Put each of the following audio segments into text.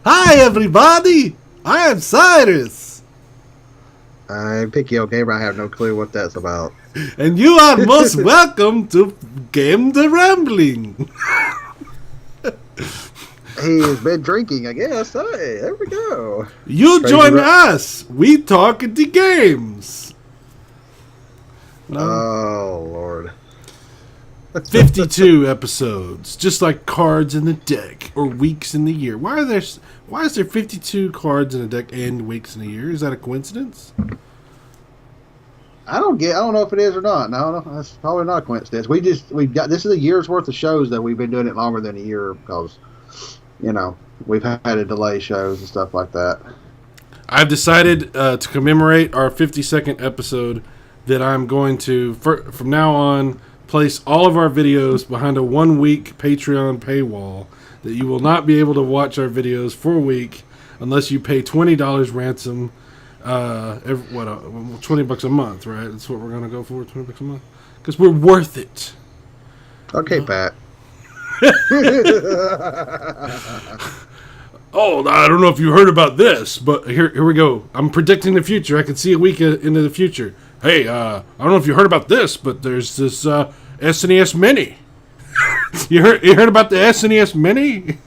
Hi, everybody! I am Cyrus, I'm picky, okay, but I have no clue what that's about. and you are most welcome to Game the Rambling. He's been drinking, I guess. Hey, there we go. You Crazy. join us. We talk the games. No, Oh, Lord. 52 episodes, just like cards in the deck or weeks in the year. Why is there 52 cards in a deck and weeks in a year? Is that a coincidence? I don't know if it is or not. No, that's probably not a coincidence. We've got, this is a year's worth of shows that we've been doing it longer than a year because, we've had to delay shows and stuff like that. I've decided to commemorate our 52nd episode that I'm going to, from now on, place all of our videos behind a 1 week Patreon paywall that you will not be able to watch our videos for a week unless you pay $20 ransom. $20 a month, right? That's what we're gonna go for, $20 a month, because we're worth it. Okay, Pat. Oh, I don't know if you heard about this, but here we go. I'm predicting the future. I can see a week into the future. Hey, I don't know if you heard about this, but there's this SNES Mini. You heard about the SNES Mini?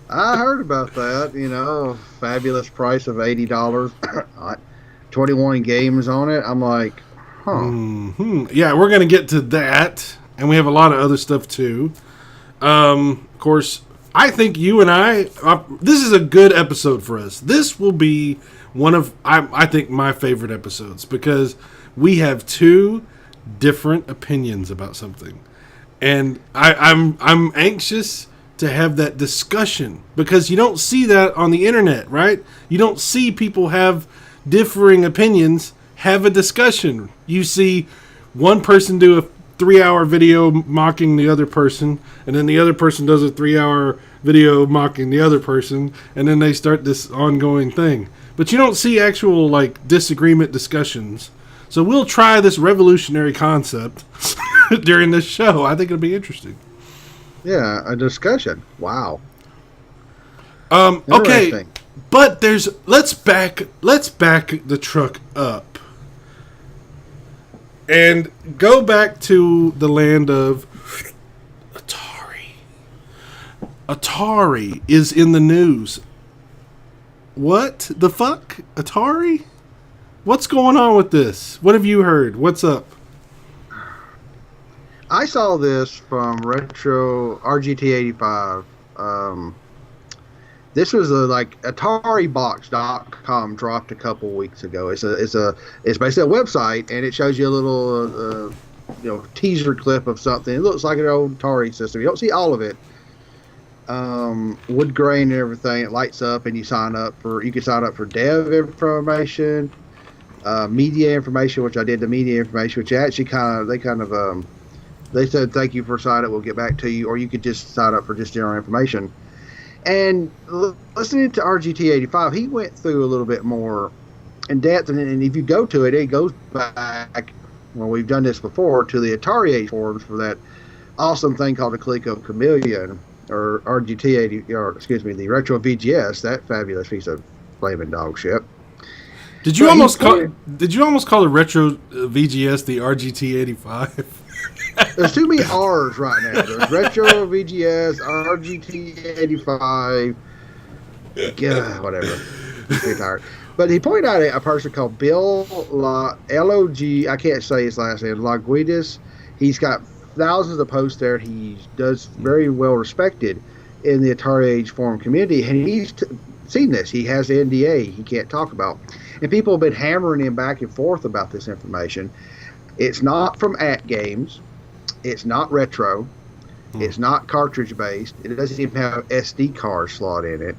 I heard about that, fabulous price of $80. 21 games on it. I'm like, huh. Mm-hmm. Yeah, we're going to get to that, and we have a lot of other stuff too. Of course, I think you and this is a good episode for us. This will be one of, I think, my favorite episodes because we have two different opinions about something. And I'm anxious to have that discussion because you don't see that on the internet, right? You don't see people have differing opinions, have a discussion. You see one person do a 3-hour video mocking the other person, and then the other person does a 3-hour video mocking the other person, and then they start this ongoing thing. But you don't see actual disagreement discussions. So we'll try this revolutionary concept during this show. I think it'll be interesting. Yeah, a discussion. Wow. Okay, but let's back the truck up and go back to the land of Atari. Atari is in the news. What the fuck? Atari? What's going on with this? What have you heard? What's up? I saw this from Retro RGT85. This was AtariBox.com dropped a couple weeks ago. It's basically a website, and it shows you a little teaser clip of something. It looks like an old Atari system. You don't see all of it. Wood grain and everything. It lights up, and you can sign up for dev information, media information, which I did the media information, which actually they said, thank you for signing up, we'll get back to you, or you could just sign up for just general information. And listening to RGT85, he went through a little bit more in depth, and if you go to it, it goes back, well, we've done this before, to the Atari Age forums for that awesome thing called the Coleco Chameleon, or the Retro VGS, that fabulous piece of flaming dog shit. Did you almost call the Retro VGS the RGT85? There's too many R's right now. There's Retro VGS, RGT85, whatever. I'm tired. But he pointed out a person called Bill L-O-G, I can't say his last name, Laguidis. He's got thousands of posts there. He does very well respected in the Atari Age forum community, and he's seen this. He has the NDA he can't talk about. And people have been hammering him back and forth about this information. It's not from AtGames. It's not retro. It's not cartridge based. It doesn't even have SD card slot in it.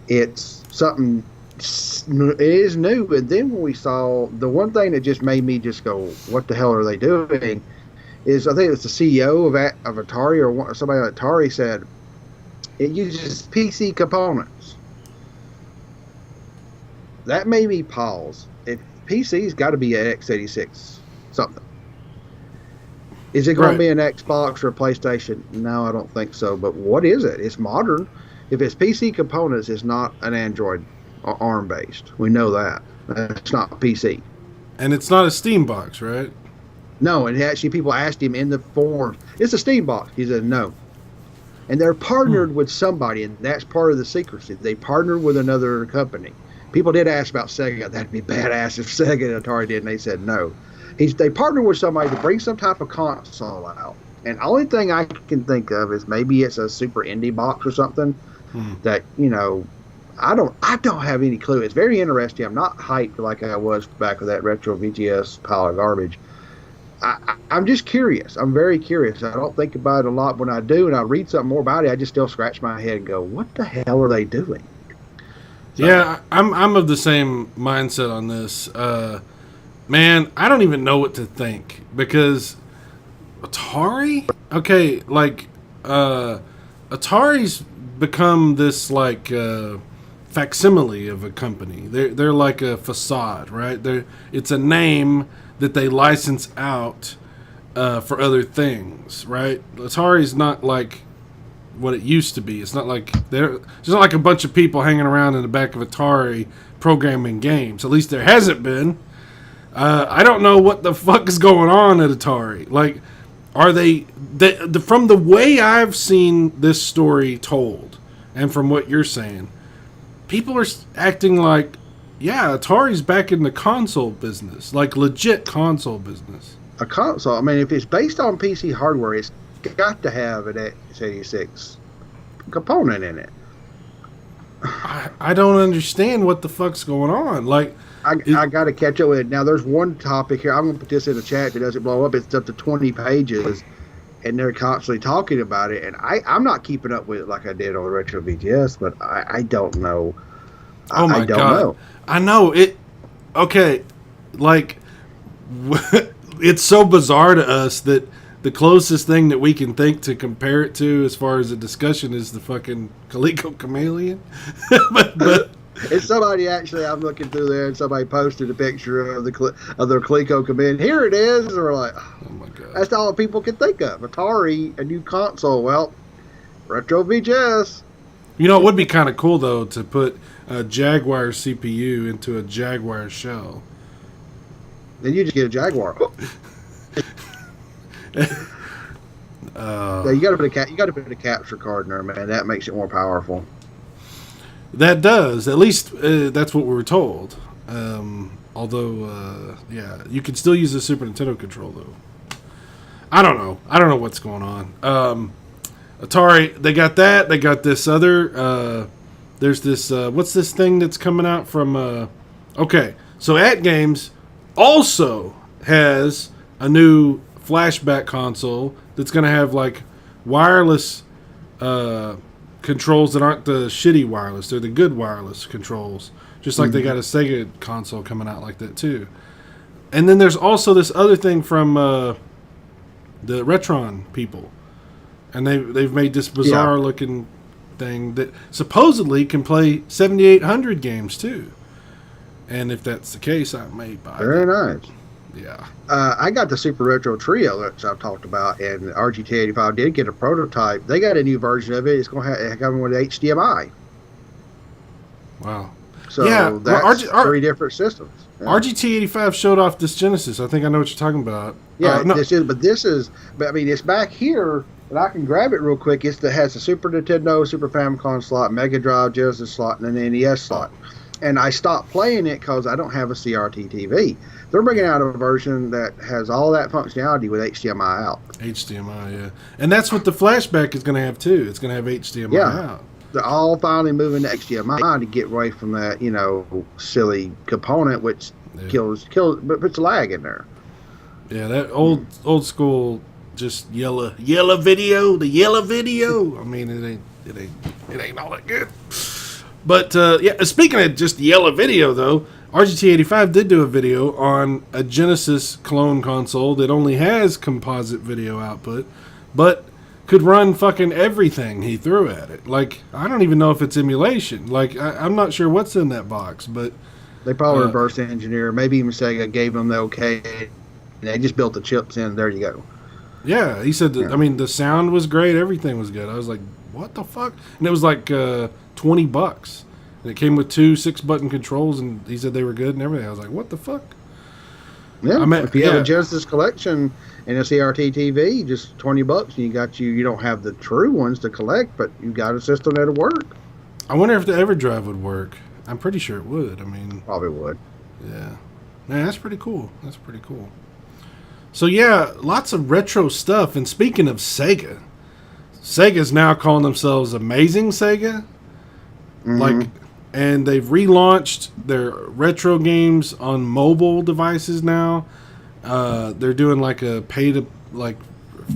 It's something. It is new. And then when we saw the one thing that just made me just go, "What the hell are they doing?" Is I think it was the CEO of Atari or somebody at Atari said it uses PC components. That made me pause. If PC's got to be an x86 something. Is it going to be an Xbox or a PlayStation? No, I don't think so. But what is it? It's modern. if it's PC components, it's not an Android or ARM based. We know that. That's not PC. And it's not a Steam box, right? No, and actually, people asked him in the forums, "It's a Steam box." He said, "No." And they're partnered with somebody, and that's part of the secrecy. They partnered with another company. People did ask about Sega. That'd be badass if Sega and Atari did, and they said no. They partnered with somebody to bring some type of console out. And the only thing I can think of is maybe it's a super indie box or something that, I don't have any clue. It's very interesting. I'm not hyped like I was back with that retro VGS pile of garbage. I'm just curious. I'm very curious. I don't think about it a lot. When I do, and I read something more about it, I just still scratch my head and go, "What the hell are they doing?" So, yeah, I'm of the same mindset on this. Man, I don't even know what to think because Atari. Okay, like Atari's become this like facsimile of a company. They're like a facade, right? It's a name that they license out for other things, right? Atari's not like what it used to be. It's not like it's not like a bunch of people hanging around in the back of Atari programming games. At least there hasn't been. I don't know what the fuck is going on at Atari. Like, are they from the way I've seen this story told, and from what you're saying, people are acting like, yeah, Atari's back in the console business, like legit console business. A console, I mean, if it's based on PC hardware, it's got to have an x86 component in it. I don't understand what the fuck's going on. Like, I got to catch up with it. Now, there's one topic here. I'm going to put this in the chat if it doesn't blow up. It's up to 20 pages, and they're constantly talking about it. And I'm not keeping up with it like I did on the Retro VGS, but I don't know. Oh my I don't God. know. I know it. Okay, like it's so bizarre to us that the closest thing that we can think to compare it to, as far as a discussion, is the fucking Coleco Chameleon. but it's somebody actually. I'm looking through there, and somebody posted a picture of their Coleco Chameleon. Here it is. And we're like, oh my God, that's all people can think of. Atari, a new console. Well, Retro VGS. You know, it would be kind of cool though to put a Jaguar CPU into a Jaguar shell. Then you just get a Jaguar. Yeah, you got to put a capture card in there, man. That makes it more powerful. That does. At least that's what we were told. Although, yeah, you can still use the Super Nintendo control though. I don't know what's going on. Atari, they got that. They got this other. There's this. What's this thing that's coming out from? Okay, so At Games also has a new flashback console that's going to have like wireless controls that aren't the shitty wireless. They're the good wireless controls. Just like they got a Sega console coming out like that too. And then there's also this other thing from the Retron people. And they've made this bizarre looking thing that supposedly can play 7800 games too. And if that's the case, I may buy it. Very nice. Yeah. I got the Super Retro Trio that I've talked about, and RGT85 did get a prototype. They got a new version of it. It's going to come with HDMI. Wow. So yeah, that's three different systems. Yeah. RGT85 showed off this Genesis. I think I know what you're talking about. Yeah, no. I mean, it's back here, and I can grab it real quick. It has a Super Nintendo, Super Famicom slot, Mega Drive, Genesis slot, and an NES slot. And I stopped playing it because I don't have a CRT TV. They're bringing out a version that has all that functionality with HDMI out. HDMI, yeah. And that's what the flashback is going to have, too. It's going to have HDMI out. They're all finally moving to HDMI to get away from that, silly component, which kills, but puts lag in there. Yeah, that old school, just yellow video, the yellow video. I mean, it ain't all that good. But yeah, speaking of just yellow video though, RGT85 did do a video on a Genesis clone console that only has composite video output, but could run fucking everything he threw at it. Like, I don't even know if it's emulation. Like, I'm not sure what's in that box, but they probably reverse engineer. Maybe even Sega gave them the okay. And they just built the chips in. There you go. Yeah, he said. That, Yeah. I mean, the sound was great. Everything was good. I was like, "What the fuck?" And it was like $20, and it came with two 6-button controls. And he said they were good and everything. I was like, "What the fuck?" Yeah, I mean, if you have a yeah, Genesis collection and a CRT TV, just $20, and you don't have the true ones to collect, but you got a system that'll work. I wonder if the EverDrive would work. I'm pretty sure it would. I mean, Probably would. yeah, man, that's pretty cool. That's pretty cool. So yeah, lots of retro stuff. And speaking of Sega, Sega's now calling themselves Amazing Sega. Like, and they've relaunched their retro games on mobile devices now. They're doing like a pay to like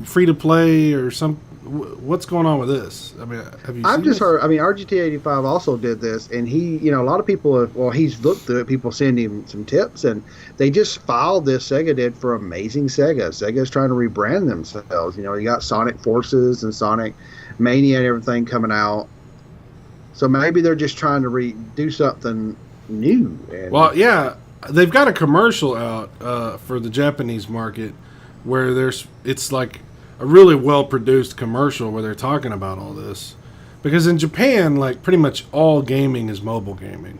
free to play or some. What's going on with this? I mean, have you? I've seen just this? heard. I mean, RGT85 also did this, and a lot of people have. Well, he's looked through it. People send him some tips, and they just filed this. Sega did for Amazing Sega. Sega's trying to rebrand themselves. You got Sonic Forces and Sonic Mania and everything coming out. So maybe they're just trying to do something new. And Well, yeah, they've got a commercial out for the Japanese market where it's like a really well produced commercial where they're talking about all this. Because in Japan, like pretty much all gaming is mobile gaming.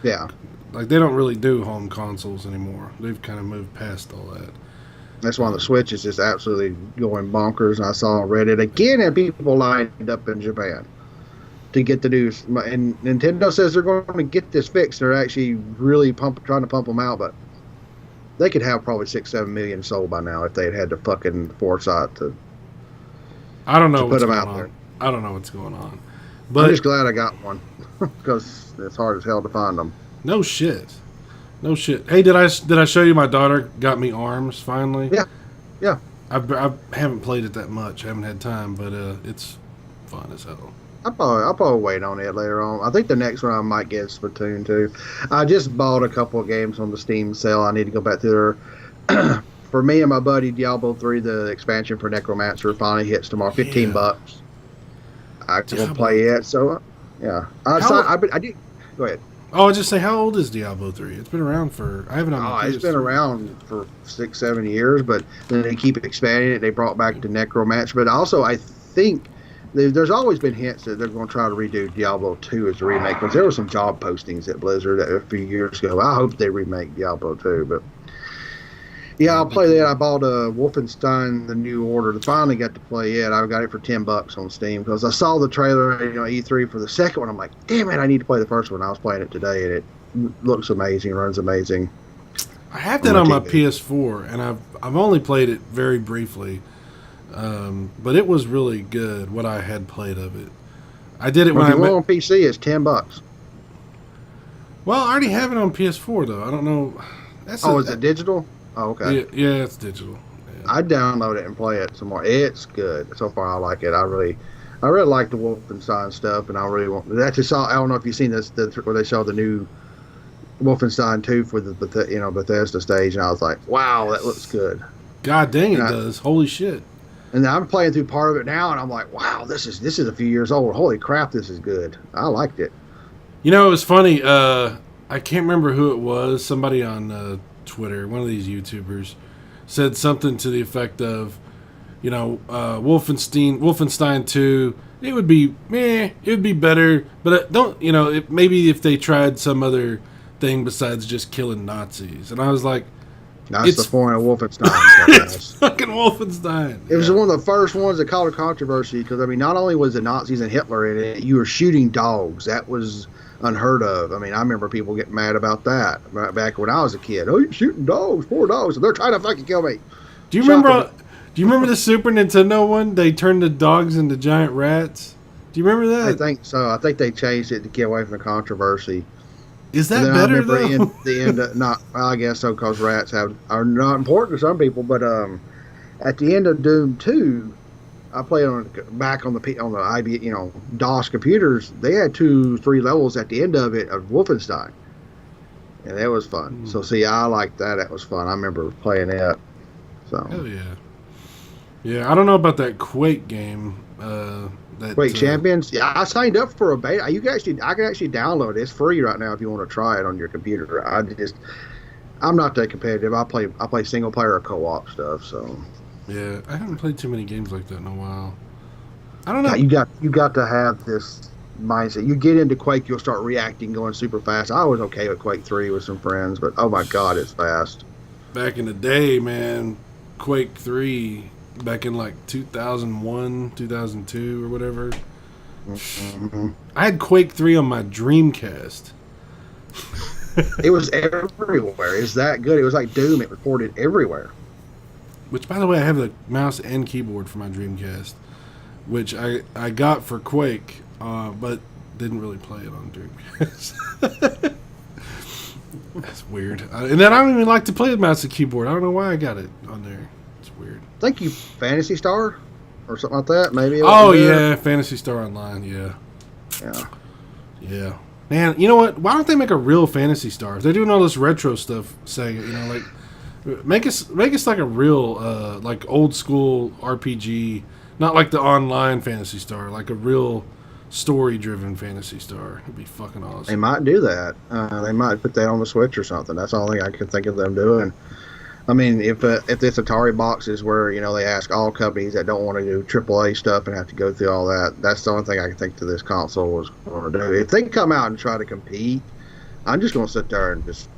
yeah, Like they don't really do home consoles anymore. They've kind of moved past all that. that's why the Switch is just absolutely going bonkers. And I saw on Reddit again, and people lined up in Japan to get the news. And Nintendo says they're going to get this fixed. They're actually really trying to pump them out, but they could have probably 6-7 million sold by now if they had the fucking foresight to I don't know put what's them going out on. there. I don't know what's going on. I'm But just glad I got one because it's hard as hell to find them. no shit. No shit. Hey, did I show you my daughter got me ARMS finally? Yeah, yeah. I haven't played it that much. I haven't had time, but it's fun as hell. I'll probably wait on it later on. I think the next one I might get is Splatoon 2. I just bought a couple of games on the Steam sale. I need to go back to there. For me and my buddy, Diablo 3, the expansion for Necromancer finally hits tomorrow. $15. I will play it. So, yeah. I did. Go ahead. Oh, I just say, how old is Diablo 3? It's been around for. I haven't on my It's been PS3. around for 6-7 years, but then they keep expanding it. They brought back the Necromancer, but also I think there's always been hints that they're going to try to redo Diablo 2 as a remake, because there were some job postings at Blizzard a few years ago. I hope they remake Diablo 2, but yeah, I'll play that. I bought a Wolfenstein: The New Order. Finally got to play it. I got it for $10 on Steam because I saw the trailer, E3 for the second one. I'm like, damn it, I need to play the first one. I was playing it today, and it looks amazing, runs amazing. I have that on my TV. PS4, and I've only played it very briefly, but it was really good. What I had played of it, I did it Well, when if I you want met. on PC, it's $10. Well, I already have it on PS4 though. I don't know. Is it digital? Oh, okay. Yeah, it's digital. Yeah. I download it and play it some more. It's good. So far, I like it. I really like the Wolfenstein stuff, and I really want. I don't know if you've seen this, where they show the new Wolfenstein 2 for the Bethesda stage, and I was like, wow, that looks good. God dang, it And does. Holy shit. And I'm playing through part of it now, and I'm like, wow, this is a few years old. Holy crap, this is good. I liked it. You know, it was funny. I can't remember who it was. Somebody on Twitter, one of these YouTubers, said something to the effect of, Wolfenstein 2. It would be better, but maybe if they tried some other thing besides just killing Nazis. And I was like, That's the point of Wolfenstein. it's fucking Wolfenstein. It was one of the first ones that caused a controversy because, I mean, not only was the Nazis and Hitler in it, you were shooting dogs. That was unheard of. I mean, I remember people getting mad about that right back when I was a kid. Oh, you're shooting dogs, poor dogs. They're trying to fucking kill me. Do you remember the Super Nintendo one? They turned the dogs into giant rats. Do you remember that? I think so. I think they changed it to get away from the controversy. Is that And then better I remember though? the end of, not, well, I guess so, because rats are not important to some people, but at the end of Doom 2, I played back on the IB, DOS computers. They had 2-3 levels at the end of it of Wolfenstein, and it was fun. So see, I liked that. That was fun. I remember playing it. So Hell yeah. Yeah, I don't know about that Quake game. Wait, Champions? Yeah, I signed up for a beta. I can actually download it. It's free right now if you want to try it on your computer. I'm not that competitive. I play single player or co-op stuff. So Yeah, I haven't played too many games like that in a while. I don't know. Yeah, you got to have this mindset. You get into Quake, you'll start reacting, going super fast. I was okay with Quake 3 with some friends, but oh my god, it's fast. Back in the day, man, Quake 3, back in like 2001, 2002 or whatever. Mm-hmm. I had Quake 3 on my Dreamcast. It was everywhere. It's that good. It was like Doom. It reported everywhere. Which, by the way, I have the mouse and keyboard for my Dreamcast, which I got for Quake, but didn't really play it on Dreamcast. That's weird. And then I don't even like to play with mouse and keyboard. I don't know why I got it on there. It's weird. Thank you, Fantasy Star, or something like that. Maybe. Oh yeah, Phantasy Star Online. Yeah. Yeah. Yeah. Man, you know what? Why don't they make a real Phantasy Star? If they're doing all this retro stuff, saying like make us like a real like old school RPG, not like the online Phantasy Star, like a real story driven Phantasy Star. It'd be fucking awesome. They might do that. They might put that on the Switch or something. That's the only thing I could think of them doing. I mean, if this Atari box is where they ask all companies that don't want to do AAA stuff and have to go through all that, that's the only thing I can think to this console was going to do. If they come out and try to compete, I'm just going to sit there and just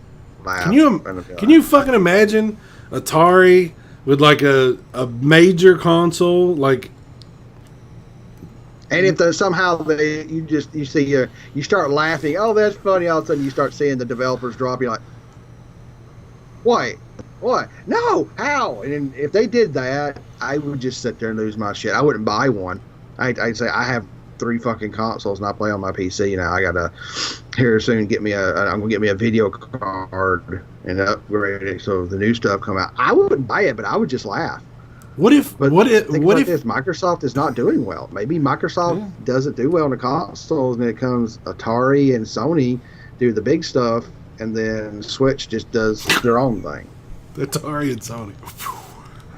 laugh. Can you fucking imagine Atari with like a major console like? And if somehow you start laughing, oh that's funny, all of a sudden you start seeing the developers drop, you're like, what? No, how? And then if they did that, I would just sit there and lose my shit. I wouldn't buy one. I'd say I have 3 fucking consoles and I play on my PC now. I gotta here soon I'm gonna get me a video card and upgrade it so the new stuff come out. I wouldn't buy it, but I would just laugh. What if Microsoft is not doing well? Maybe Microsoft doesn't do well in the consoles, and it comes Atari and Sony do the big stuff, and then Switch just does their own thing. Atari and Sony.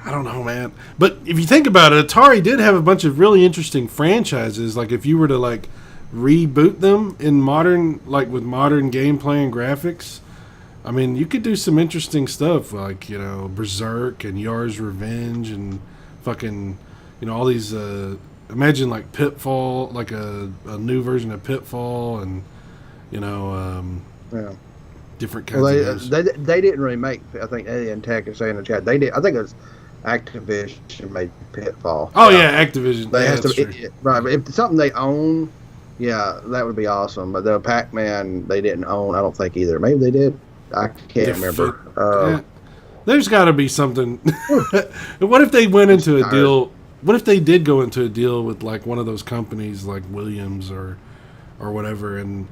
I don't know, man. But if you think about it, Atari did have a bunch of really interesting franchises. Like if you were to like reboot them in modern, like with modern gameplay and graphics, I mean, you could do some interesting stuff, like Berserk and Yar's Revenge and fucking all these. Imagine like Pitfall, like a new version of Pitfall, and Yeah. different kinds of those. They didn't really make. I think Eddie and Tech is saying in the chat they did. I think it was Activision made Pitfall. Oh yeah, Activision. They have to right. But if it's something they own, yeah, that would be awesome. But the Pac-Man they didn't own. I don't think either. Maybe they did. I can't remember. There's got to be something. What if they went into a deal? What if they did go into a deal with like one of those companies like Williams or whatever and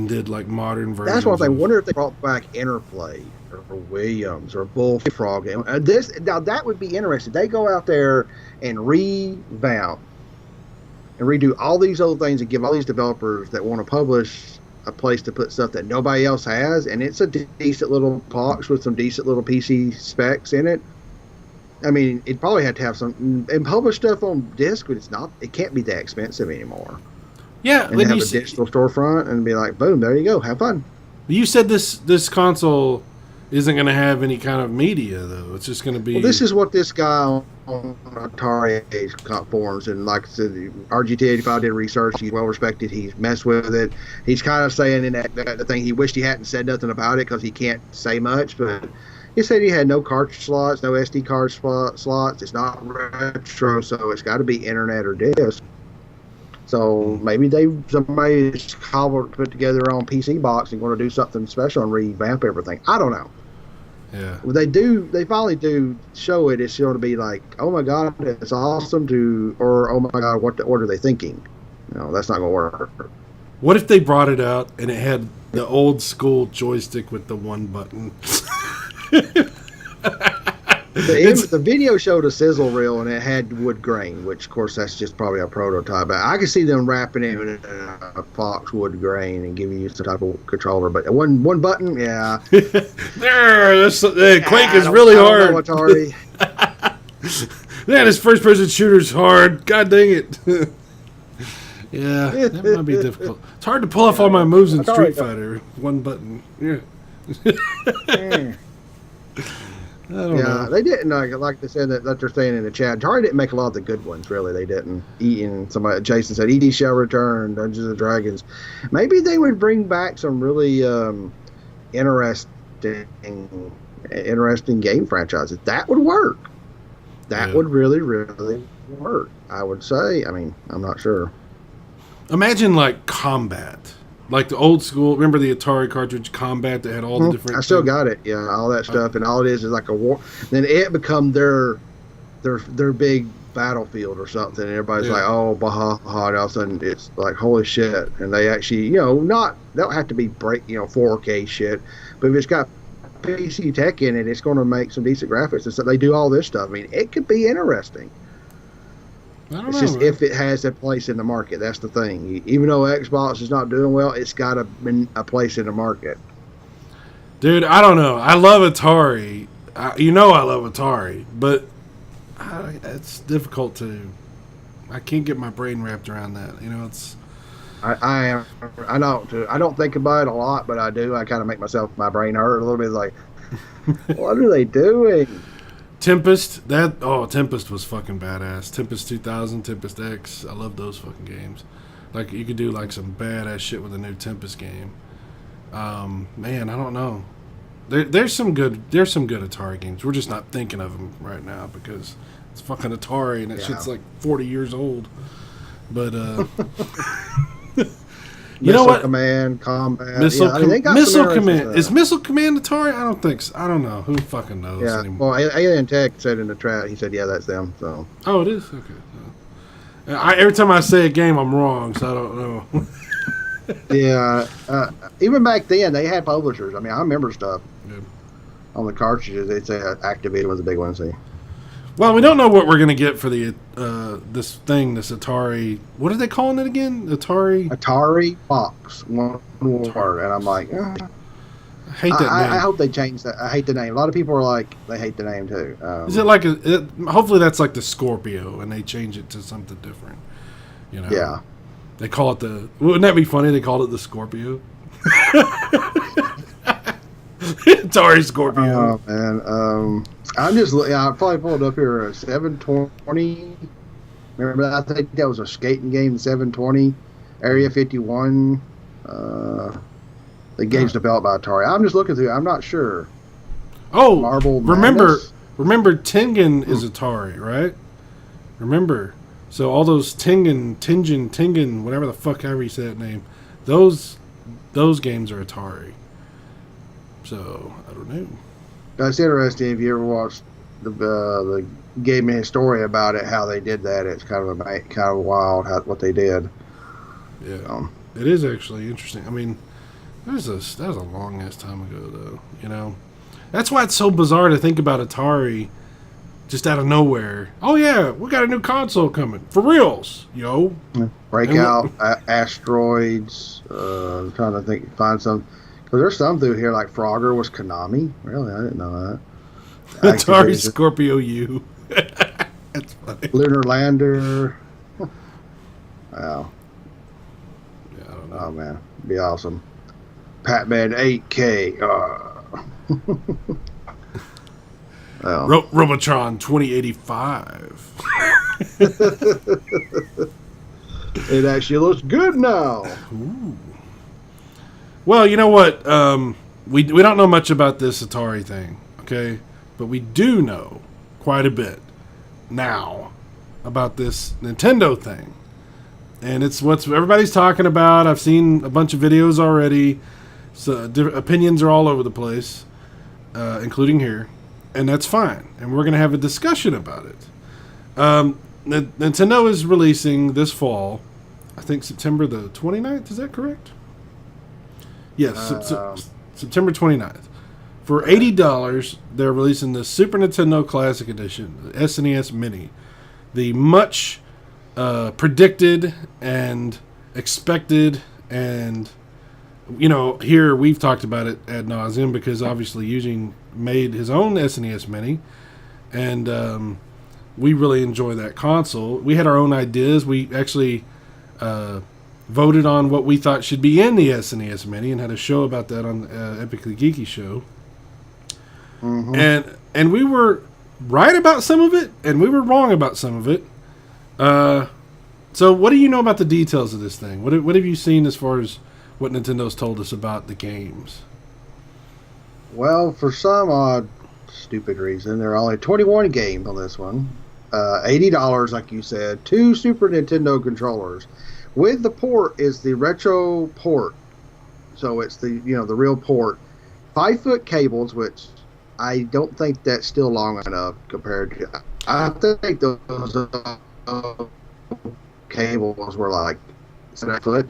did like modern versions? That's what I wonder if they brought back Interplay or Williams or Bullfrog. Now that would be interesting. They go out there and revamp and redo all these old things and give all these developers that want to publish a place to put stuff that nobody else has, and it's a decent little box with some decent little PC specs in it. I mean, it probably had to have some and publish stuff on disc, but it can't be that expensive anymore. Yeah, and have a digital storefront and be like, boom, there you go, have fun. You said this console isn't going to have any kind of media though. It's just going to be. Well, this is what this guy on Atari forums, and like I said, RGT85 did research. He's well respected. He's messed with it. He's kind of saying in that thing he wished he hadn't said nothing about it because he can't say much. But he said he had no cartridge slots, no SD card slots. It's not retro, so it's got to be internet or disc. So maybe somebody's put together their own PC box and going to do something special and revamp everything. I don't know. Yeah. Well, they finally do show it. It's going to be like, oh my god, it's awesome or oh my god, what are they thinking? No, that's not going to work. What if they brought it out and it had the old school joystick with the one button? The video showed a sizzle reel and it had wood grain, which of course that's just probably a prototype. But I could see them wrapping it in a Fox wood grain and giving you some type of controller. But one button, yeah. Quake is really hard. Atari. Yeah, this first person shooter's hard. God dang it. Yeah, that might be difficult. It's hard to pull off all my moves in Street Fighter. One button. Yeah. I don't Yeah, know. they didn't like they said that they're saying in the chat. Atari didn't make a lot of the good ones. Really, they didn't. Eating somebody, Jason said, "ED shall return." Dungeons and Dragons. Maybe they would bring back some really interesting, interesting game franchises. That would work. That Yeah. would really, really work. I would say. I mean, I'm not sure. Imagine like Combat, like the old school. Remember the Atari cartridge Combat that had all the different. I still things? got it. Yeah, all that stuff, and all it is like a war. Then it become their big battlefield or something. And everybody's Yeah. like, oh, baha, baha. And all of a sudden, it's like, holy shit. And they actually, not, they don't have to be 4K shit, but if it's got PC tech in it, it's going to make some decent graphics. And so they do all this stuff. I mean, it could be interesting. I don't It's know. just Man. if it has a place in the market. That's the thing. Even though Xbox is not doing well, it's got a place in the market. Dude, I don't know. I love Atari. I love Atari, but it's difficult to. I can't get my brain wrapped around that. It's. I don't think about it a lot, but I do. I kind of make my brain hurt a little bit. Like, what are they doing? Tempest, Tempest was fucking badass. Tempest 2000, Tempest X, I love those fucking games. Like, you could do like some badass shit with a new Tempest game. Man, I don't know. There's some good Atari games. We're just not thinking of them right now because it's fucking Atari and that shit's like 40 years old. But you know what? Command, Combat. Missile, they got Missile some Command. stuff. Is Missile Command Atari? I don't think so. I don't know. Who fucking knows Yeah. anymore? Well, Alien Tech said in the chat, he said, yeah, that's them. So. Oh, it is? Okay. Every time I say a game, I'm wrong, so I don't know. Yeah. Even back then, they had publishers. I mean, I remember stuff Yeah. on the cartridges. They'd say Activision was a big one. See. Well, we don't know what we're going to get for the this Atari. What are they calling it again? Atari Fox, one word. And I'm like, I hate that name. I hope they change that. I hate the name. A lot of people are like, they hate the name too. Is it like hopefully that's like the Scorpio, and they change it to something different. Yeah. They call it Wouldn't that be funny? They called it the Scorpio. Atari Scorpio. Oh man. I'm just. I probably pulled up here a 720. Remember that? I think that was a skating game. 720, Area 51. The game's developed by Atari. I'm just looking through. I'm not sure. Oh, Marble remember Madness? Tengen is Atari, right? Remember, so all those Tengen, whatever the fuck however you say that name, those games are Atari. So I don't know. That's interesting. If you ever watched the gaming story about it, how they did that, it's kind of wild what they did. Yeah, it is actually interesting. I mean, that was a long ass time ago, though. That's why it's so bizarre to think about Atari just out of nowhere. Oh yeah, we got a new console coming for reals, yo. Breakout, Asteroids. I'm trying to find some. Because there's some through here, like Frogger was Konami. Really? I didn't know that. Atari Activision. Scorpio U. That's funny. Lunar Lander. Wow. Yeah, I don't know. Oh, man. Be awesome. Pac-Man 8K. Oh. Robotron 2085. It actually looks good now. Ooh. Well, you know what? We don't know much about this Atari thing, okay? But we do know quite a bit now about this Nintendo thing. And it's what everybody's talking about. I've seen a bunch of videos already. So opinions are all over the place, including here. And that's fine. And we're going to have a discussion about it. Nintendo is releasing this fall, I think September the 29th. Is that correct? Yes, September 29th. For $80, they're releasing the Super Nintendo Classic Edition, the SNES Mini. The much predicted and expected, and here we've talked about it ad nauseum because obviously Eugene made his own SNES Mini, and we really enjoy that console. We had our own ideas. We actually voted on what we thought should be in the SNES Mini and had a show about that on Epically Geeky Show. Mm-hmm. and we were right about some of it, and we were wrong about some of it. So what do you know about the details of this thing? What have you seen as far as what Nintendo's told us about the games? Well, for some odd, stupid reason, there are only 21 games on this one. $80, like you said. 2 Super Nintendo controllers. With the port is the retro port. So it's the real port. 5-foot cables, which I don't think that's still long enough compared to. I think those cables were like 7 foot.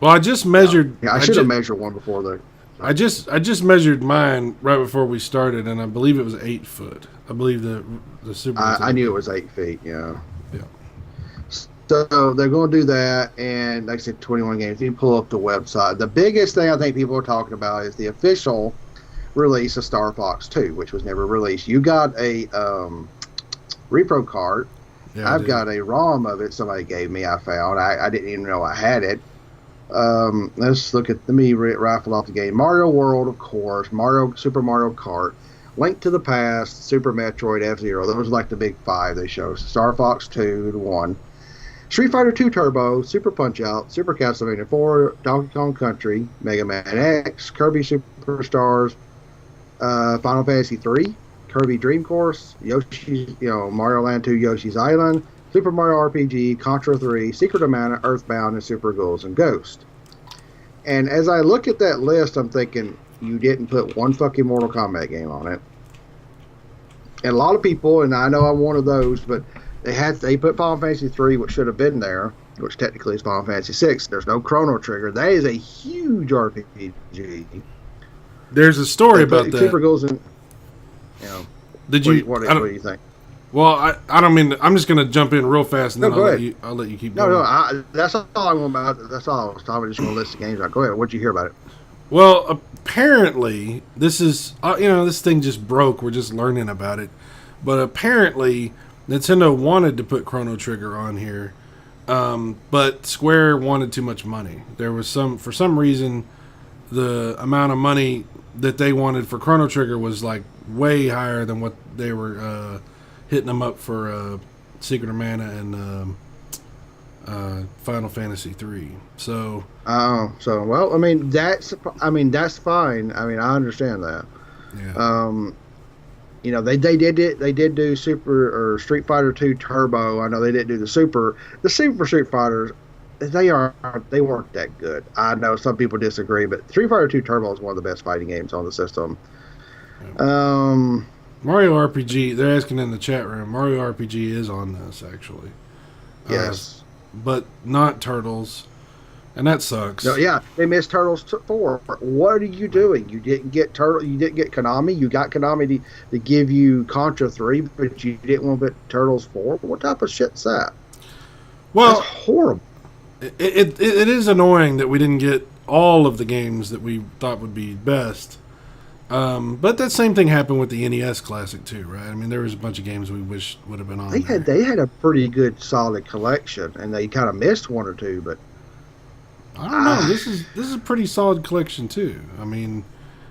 Well, I just measured. Yeah, I should have measured one before the. I just measured mine right before we started, and I believe it was 8 foot. I believe the Super. I knew it was 8 feet. Yeah. Yeah. So they're going to do that, and like I said, 21 games. You pull up the website. The biggest thing I think people are talking about is the official release of Star Fox 2, which was never released. You got a repro card. Yeah, I've got a ROM of it somebody gave me. I found. I didn't even know I had it. Let me rifle off the game. Mario World, of course. Super Mario Kart. Link to the Past. Super Metroid, F-Zero. Those are like the big 5 they show. Star Fox 2 to 1. Street Fighter 2 Turbo, Super Punch-Out, Super Castlevania 4, Donkey Kong Country, Mega Man X, Kirby Superstars, Final Fantasy 3, Kirby Dream Course, Mario Land 2, Yoshi's Island, Super Mario RPG, Contra 3, Secret of Mana, Earthbound, and Super Ghouls and Ghost. And as I look at that list, I'm thinking, you didn't put one fucking Mortal Kombat game on it. And a lot of people, and I know I'm one of those, but they put Final Fantasy 3, which should have been there, which technically is Final Fantasy 6. There's no Chrono Trigger. That is a huge RPG. There's a story about that. Super Ghouls and, Did what you? What do you think? Well, I don't mean. I'm just going to jump in real fast, and then I'll let you keep going. That's all I'm about. That's all I was talking. Just going to list the games. Go ahead. What'd you hear about it? Well, apparently this is this thing just broke. We're just learning about it, but apparently Nintendo wanted to put Chrono Trigger on here, but Square wanted too much money. There was for some reason, the amount of money that they wanted for Chrono Trigger was like way higher than what they were hitting them up for Secret of Mana and Final Fantasy 3. So. Well, I mean that's fine. I mean I understand that. Yeah. They did do Super or Street Fighter 2 Turbo. I know they didn't do the Super Street Fighters. They weren't that good. I know some people disagree, but Street Fighter 2 Turbo is one of the best fighting games on the system. Yeah. Mario RPG, they're asking in the chat room. Mario RPG is on this actually. Yes, but not Turtles, and that sucks. No, yeah, they missed Turtles 4. What are you doing? You didn't get You didn't get Konami. You got Konami to give you Contra 3, but you didn't want to put Turtles 4. What type of shit's that? Well, that's horrible. It is annoying that we didn't get all of the games that we thought would be best. But that same thing happened with the NES Classic too, right? I mean, there was a bunch of games we wish would have been on. They had a pretty good, solid collection, and they kind of missed one or two. But I don't know. This is a pretty solid collection too. I mean,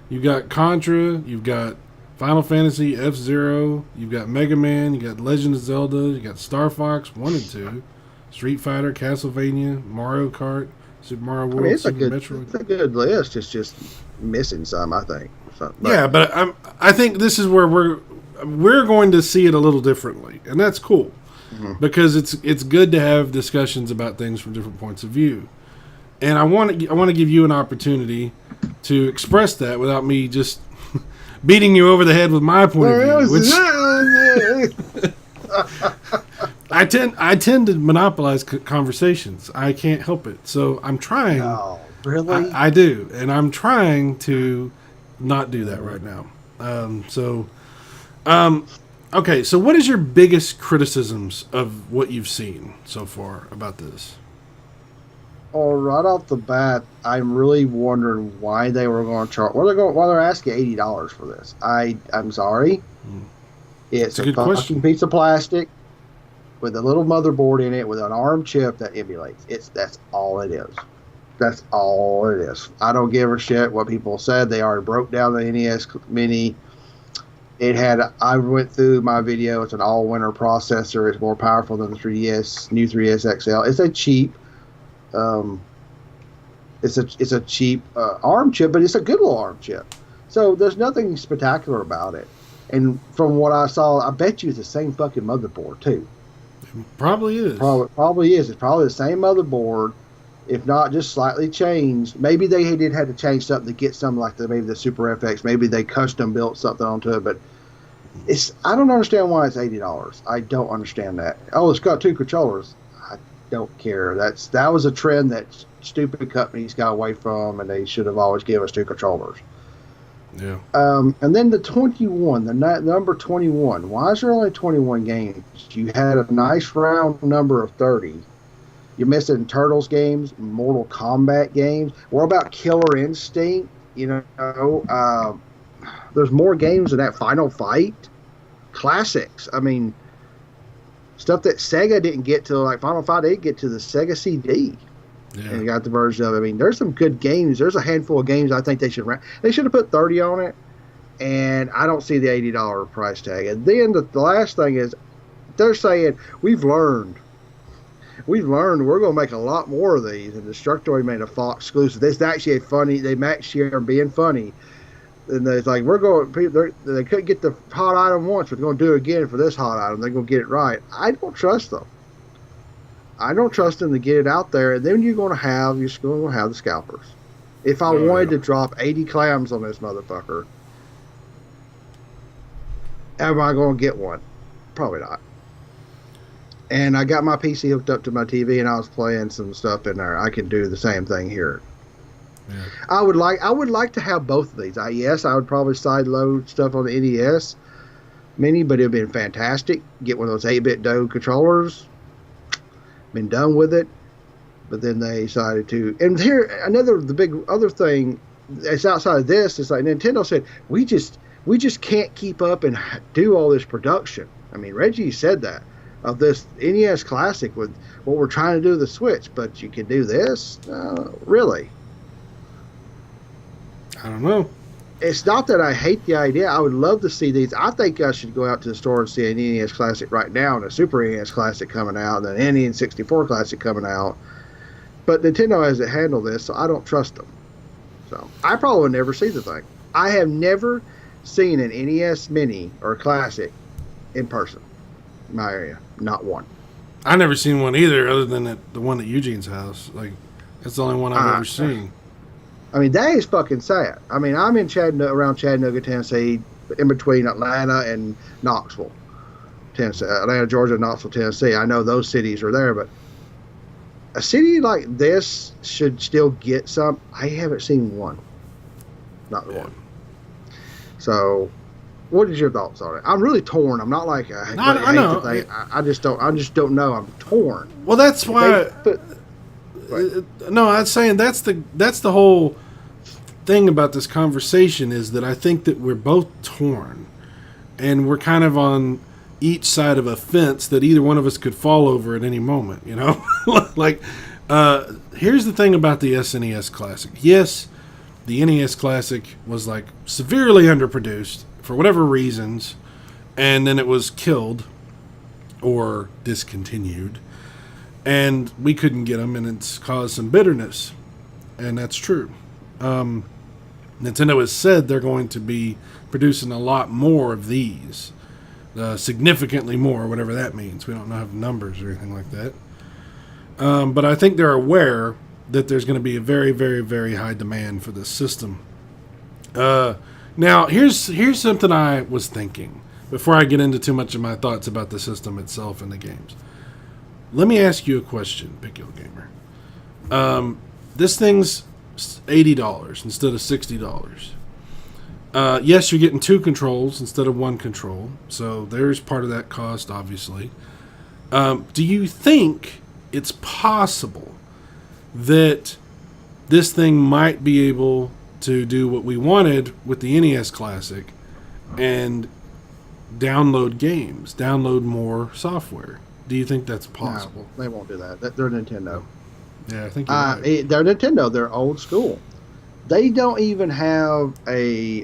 you've got Contra, you've got Final Fantasy, F-Zero, you've got Mega Man, you got Legend of Zelda, you got Star Fox 1 and 2, Street Fighter, Castlevania, Mario Kart, Super Mario World, Super Metroid. It's a good list. It's just missing some, I think. But I think this is where we're going to see it a little differently, and that's cool because it's good to have discussions about things from different points of view. And I want to give you an opportunity to express that without me just beating you over the head with my point of view. Which I tend to monopolize conversations. I can't help it. So I'm trying. Oh, really? I do, and I'm trying to not do that right now. Okay, so what is your biggest criticisms of what you've seen so far about this? Oh, right off the bat, I'm really wondering why they were going to charge. Why they're asking $80 for this? I'm sorry. It's a fucking piece of plastic with a little motherboard in it with an ARM chip that emulates. That's all it is. That's all it is. I don't give a shit what people said. They already broke down the NES Mini. It had. I went through my video. It's an all-winter processor. It's more powerful than the 3DS, new 3DS XL. It's a cheap. Um, it's a cheap ARM chip, but it's a good little ARM chip. So there's nothing spectacular about it. And from what I saw, I bet you it's the same fucking motherboard too. Probably is. Probably is. It's probably the same motherboard, if not just slightly changed. Maybe they did have to change something to get something like maybe the Super FX. Maybe they custom built something onto it. But I don't understand why it's $80. I don't understand that. Oh, it's got 2 controllers. I don't care. That was a trend that stupid companies got away from, and they should have always given us 2 controllers. Yeah. And then the 21, the number 21. Why is there only 21 games? You had a nice round number of 30. You're missing Turtles games, Mortal Kombat games. What about Killer Instinct? You know, there's more games than that. Final Fight, classics. I mean, stuff that Sega didn't get to, like Final Fight, they didn't get to the Sega CD. Yeah. And you got the version of it. I mean, there's some good games. There's a handful of games I think they should have put 30 on it, and I don't see the $80 price tag. And then the last thing is, they're saying we've learned. We're going to make a lot more of these. And Destructoid made a Fox exclusive. This is actually they actually are being funny. And it's like, they couldn't get the hot item once, but they're going to do it again for this hot item. They're going to get it right. I don't trust them. I don't trust them to get it out there. And then you're going to have the scalpers. If I wanted to drop 80 clams on this motherfucker, am I going to get one? Probably not. And I got my PC hooked up to my TV, and I was playing some stuff in there. I can do the same thing here. Yeah. I would like to have both of these. Yes, I would probably sideload stuff on the NES Mini, but it'd been fantastic. Get one of those 8-bit DOE controllers. Been done with it, but then they decided to. And here, the big other thing that's outside of this is like Nintendo said, we just can't keep up and do all this production. I mean, Reggie said that of this NES Classic with what we're trying to do with the Switch, but you can do this? Really? I don't know. It's not that I hate the idea. I would love to see these. I think I should go out to the store and see an NES Classic right now and a Super NES Classic coming out and an NES 64 Classic coming out. But Nintendo hasn't handled this, so I don't trust them. So I probably will never see the thing. I have never seen an NES Mini or Classic in person in my area. Not one. I never seen one either, other than the one at Eugene's house. Like, that's the only one I've ever seen. I mean, that is fucking sad. I mean, I'm in around Chattanooga, Tennessee, in between Atlanta and Knoxville, Tennessee. Atlanta, Georgia, Knoxville, Tennessee. I know those cities are there, but a city like this should still get some. I haven't seen one. Not one. So, what is your thoughts on it? I'm really torn. I'm not like I know. I just don't know. I'm torn. Well, that's why. No, I was saying that's the whole thing about this conversation is that I think that we're both torn, and we're kind of on each side of a fence that either one of us could fall over at any moment. You know, like here's the thing about the SNES Classic. Yes, the NES Classic was like severely underproduced for whatever reasons, and then it was killed or discontinued. And we couldn't get them, and it's caused some bitterness. And that's true. Nintendo has said they're going to be producing a lot more of these. Significantly more, whatever that means. We don't have numbers or anything like that. But I think they're aware that there's going to be a very, very, very high demand for this system. Now, here's something I was thinking, before I get into too much of my thoughts about the system itself and the games. Let me ask you a question, Big Yo Gamer. This thing's $80 instead of $60. Yes, you're getting 2 controls instead of 1 control, so there's part of that cost, obviously. Do you think it's possible that this thing might be able to do what we wanted with the NES Classic and download games, download more software? Do you think that's possible? No, they won't do that. They're Nintendo. Yeah, I think you're right. They're Nintendo. They're old school. They don't even have a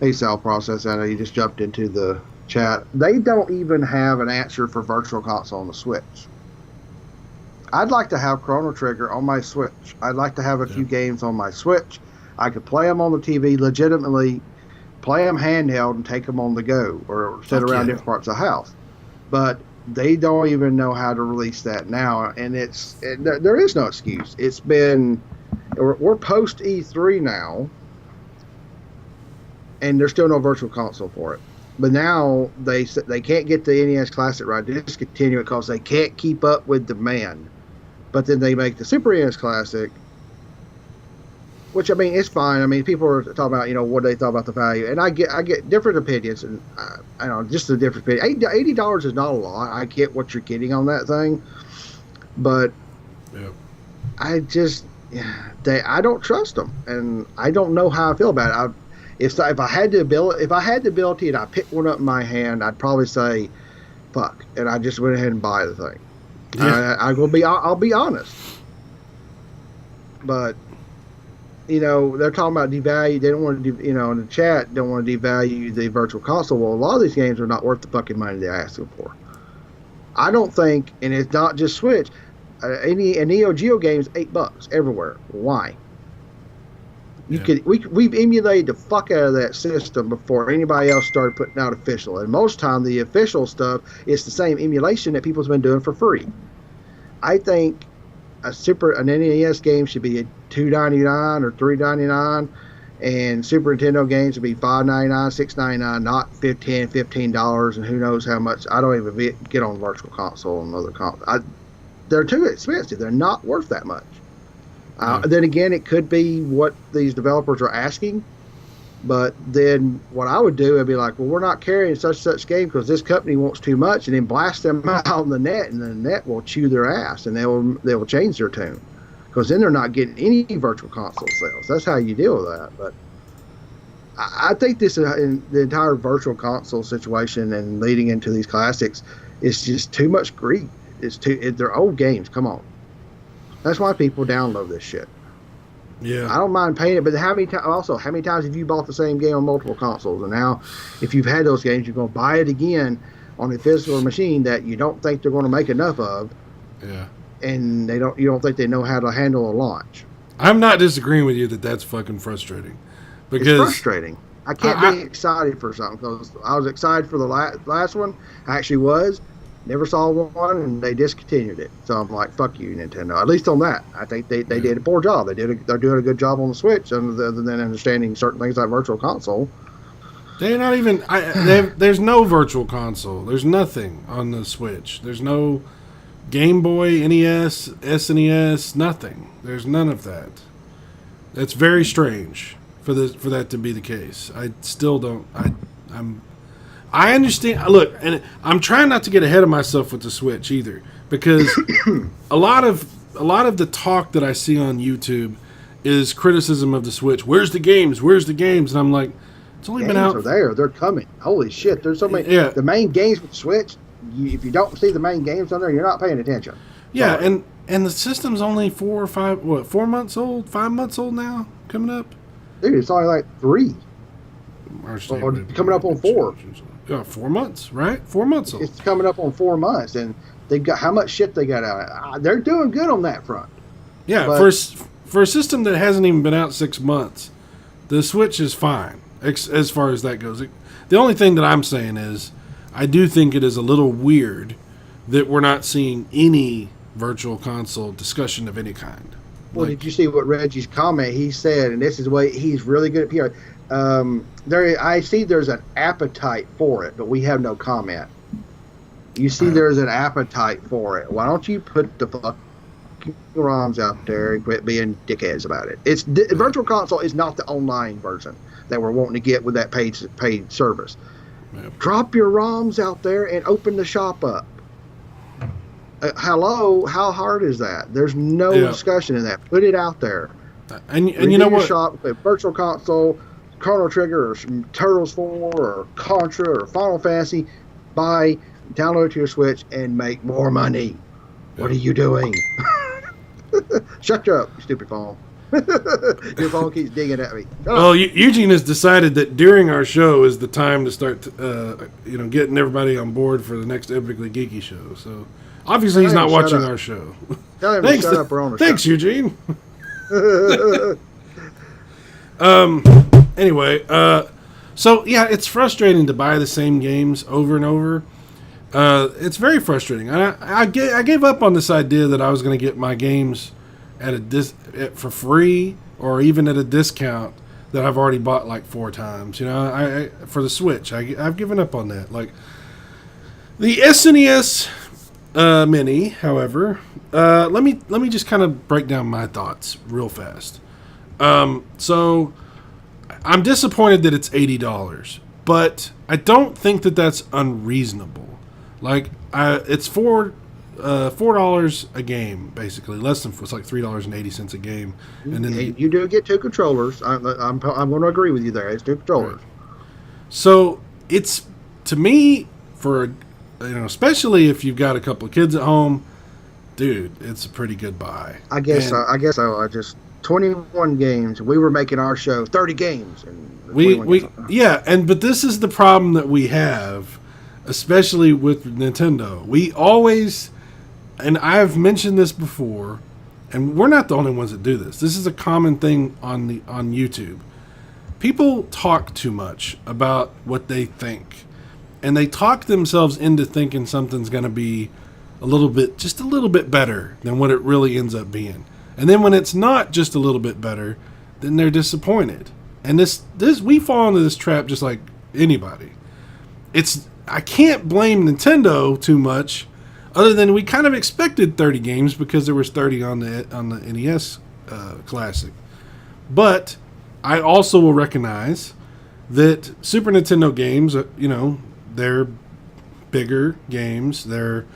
Hey, cell process. I know you just jumped into the chat. They don't even have an answer for Virtual Console on the Switch. I'd like to have Chrono Trigger on my Switch. I'd like to have a few games on my Switch. I could play them on the TV, legitimately play them handheld and take them on the go or sit around different parts of the house. But they don't even know how to release that now, and there is no excuse. It's been we're post E3 now, and there's still no Virtual Console for it. But now they can't get the NES Classic right. They discontinue it because they can't keep up with demand. But then they make the Super NES Classic, which, I mean, it's fine. I mean, people are talking about, what they thought about the value. And I get different opinions. And I don't know, just a different opinion. $80 is not a lot. I get what you're getting on that thing. But I just, I don't trust them. And I don't know how I feel about it. If I had the ability and I picked one up in my hand, I'd probably say, fuck. And I just went ahead and buy the thing. Yeah. I'll be honest. But, they're talking about devalue. They don't want to, in the chat, don't want to devalue the Virtual Console. Well, a lot of these games are not worth the fucking money they're asking for. I don't think, and it's not just Switch, a Neo Geo game is $8 everywhere. Why? We've emulated the fuck out of that system before anybody else started putting out official. And most time the official stuff is the same emulation that people's been doing for free. I think an NES game should be $2.99 or $3.99, and Super Nintendo games would be $5.99, $6.99, not $15 and who knows how much. I don't even get on Virtual Console and other consoles. They're too expensive. They're not worth that much. Then again, it could be what these developers are asking, but then what I would do, I'd be like, well, we're not carrying such game because this company wants too much, and then blast them out on the net, and the net will chew their ass, and they will change their tune, because then they're not getting any Virtual Console sales. That's how you deal with that. But I think the entire Virtual Console situation and leading into these classics is just too much greed. They're old games. Come on. That's why people download this shit. Yeah, I don't mind paying it, but how many times have you bought the same game on multiple consoles? And now, if you've had those games, you're going to buy it again on a physical machine that you don't think they're going to make enough of. Yeah, and you don't think they know how to handle a launch. I'm not disagreeing with you that that's fucking frustrating. Because it's frustrating. I can't be excited for something because I was excited for the last one. I actually was. Never saw one, and they discontinued it. So I'm like, fuck you, Nintendo. At least on that. I think they did a poor job. They're doing a good job on the Switch, other than understanding certain things like Virtual Console. They're not even... there's no Virtual Console. There's nothing on the Switch. There's no Game Boy, NES, SNES, nothing. There's none of that. That's very strange for that to be the case. I still don't... I understand. Look, and I'm trying not to get ahead of myself with the Switch either, because a lot of the talk that I see on YouTube is criticism of the Switch. Where's the games? Where's the games? And I'm like, it's only been out. Are there? They're coming. Holy shit! There's so many. Yeah. The main games with Switch. If you don't see the main games on there, you're not paying attention. Yeah, and the system's only 4 months old, 5 months old now, coming up. Dude, it's only like 3. Coming up on 4. 4 months, right? 4 months old. It's coming up on 4 months, and they've got how much shit they got out. They're doing good on that front. Yeah, but for a system that hasn't even been out 6 months, the Switch is fine as far as that goes. The only thing that I'm saying is, I do think it is a little weird that we're not seeing any Virtual Console discussion of any kind. Well, did you see what Reggie's comment? He said, and this is the way he's really good at PR. I see there's an appetite for it, but we have no comment. You see there's an appetite for it. Why don't you put the fucking ROMs out there and quit being dickheads about it? Virtual Console is not the online version that we're wanting to get with that paid service. Yep. Drop your ROMs out there and open the shop up. Hello, how hard is that? There's no discussion in that. Put it out there. And you know what? Shop with Virtual Console, Chrono Trigger, or Turtles 4, or Contra, or Final Fantasy. Buy, download it to your Switch, and make more money. What are you doing? Shut up, you stupid phone. Your phone keeps digging at me. Well, Eugene has decided that during our show is the time to start, getting everybody on board for the next Epically Geeky show. So obviously he's not watching our show. Tell him to shut up. We're on the Thanks, show. Eugene. Anyway, so yeah, it's frustrating to buy the same games over and over. It's very frustrating. I gave up on this idea that I was going to get my games for free or even at a discount that I've already bought like 4 times. I for the Switch, I've given up on that. Like the SNES Mini, however, let me just kind of break down my thoughts real fast. So I'm disappointed that it's $80, but I don't think that that's unreasonable. Like it's $4 a game, basically less than it's like $3.80 a game, and then you do get 2 controllers. I'm going to agree with you there. It's 2 controllers. Right. So it's, to me, for especially if you've got a couple of kids at home, dude, it's a pretty good buy. I guess so. I just 21 games. We were making our show 30 games, and but this is the problem that we have, especially with Nintendo. We always, and I've mentioned this before, and we're not the only ones that do this. This is a common thing on YouTube. People talk too much about what they think, and they talk themselves into thinking something's going to be just a little bit better than what it really ends up being. And then when it's not just a little bit better, then they're disappointed. And this we fall into this trap just like anybody. I can't blame Nintendo too much, other than we kind of expected 30 games because there was 30 on the NES Classic. But I also will recognize that Super Nintendo games, they're bigger games. They're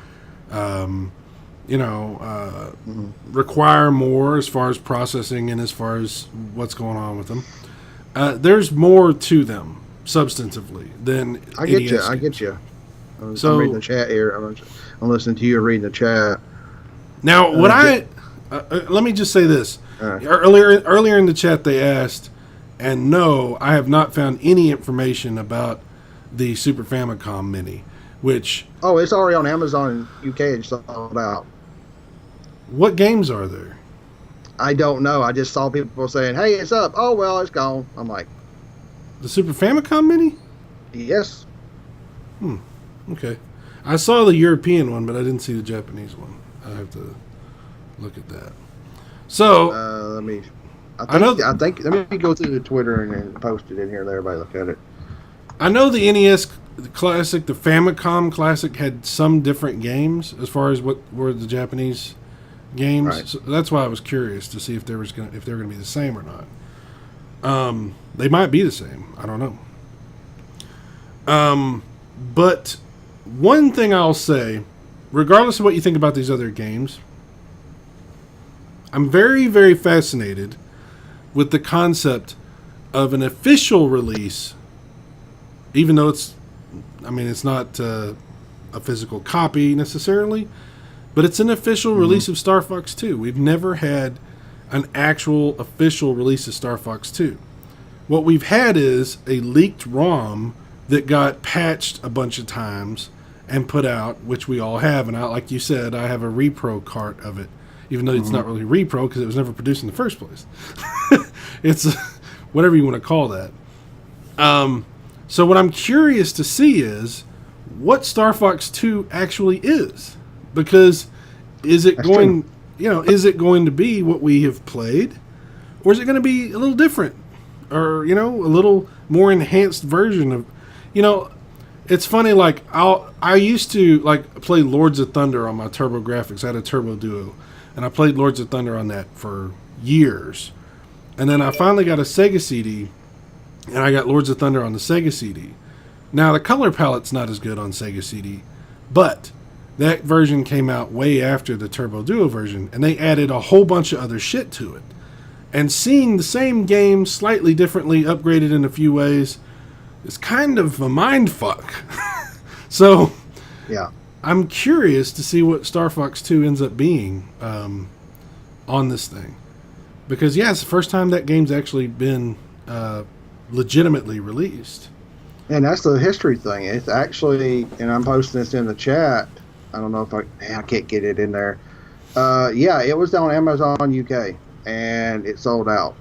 require more as far as processing and as far as what's going on with them. There's more to them substantively than I get you. I'm reading the chat here. I'm listening to you reading the chat. Now, let me just say this. Earlier in the chat, they asked, and no, I have not found any information about the Super Famicom Mini, which... Oh, it's already on Amazon in UK and sold out. What games are there? I don't know. I just saw people saying, hey, it's up. Oh, well, it's gone. I'm like... The Super Famicom Mini? Yes. Okay. I saw the European one, but I didn't see the Japanese one. I have to look at that. So... let me go through the Twitter and post it in here and everybody look at it. I know the NES Classic, the Famicom Classic had some different games as far as what were the Japanese games. Right. So that's why I was curious to see if they were going to be the same or not. They might be the same. I don't know. But one thing I'll say, regardless of what you think about these other games, I'm very, very fascinated with the concept of an official release, even though it's not a physical copy necessarily, but it's an official release of Star Fox 2. We've never had an actual official release of Star Fox 2. What we've had is a leaked ROM that got patched a bunch of times and put out, which we all have. And like you said, I have a repro cart of it, even though it's not really repro because it was never produced in the first place. It's whatever you want to call that. So what I'm curious to see is what Star Fox 2 actually is, because is it going to be what we have played, or is it going to be a little different, or a little more enhanced version of, it's funny. Like I used to play Lords of Thunder on my TurboGrafx. I had a Turbo Duo, and I played Lords of Thunder on that for years, and then I finally got a Sega CD. And I got Lords of Thunder on the Sega CD. Now, the color palette's not as good on Sega CD, but that version came out way after the Turbo Duo version, and they added a whole bunch of other shit to it. And seeing the same game slightly differently, upgraded in a few ways, is kind of a mind fuck. So, yeah, I'm curious to see what Star Fox 2 ends up being on this thing. Because yeah, it's the first time that game's actually been legitimately released. And that's the history thing. It's actually, and I'm posting this in the chat. I don't know if I can't get it in there. Yeah, it was on Amazon UK and it sold out.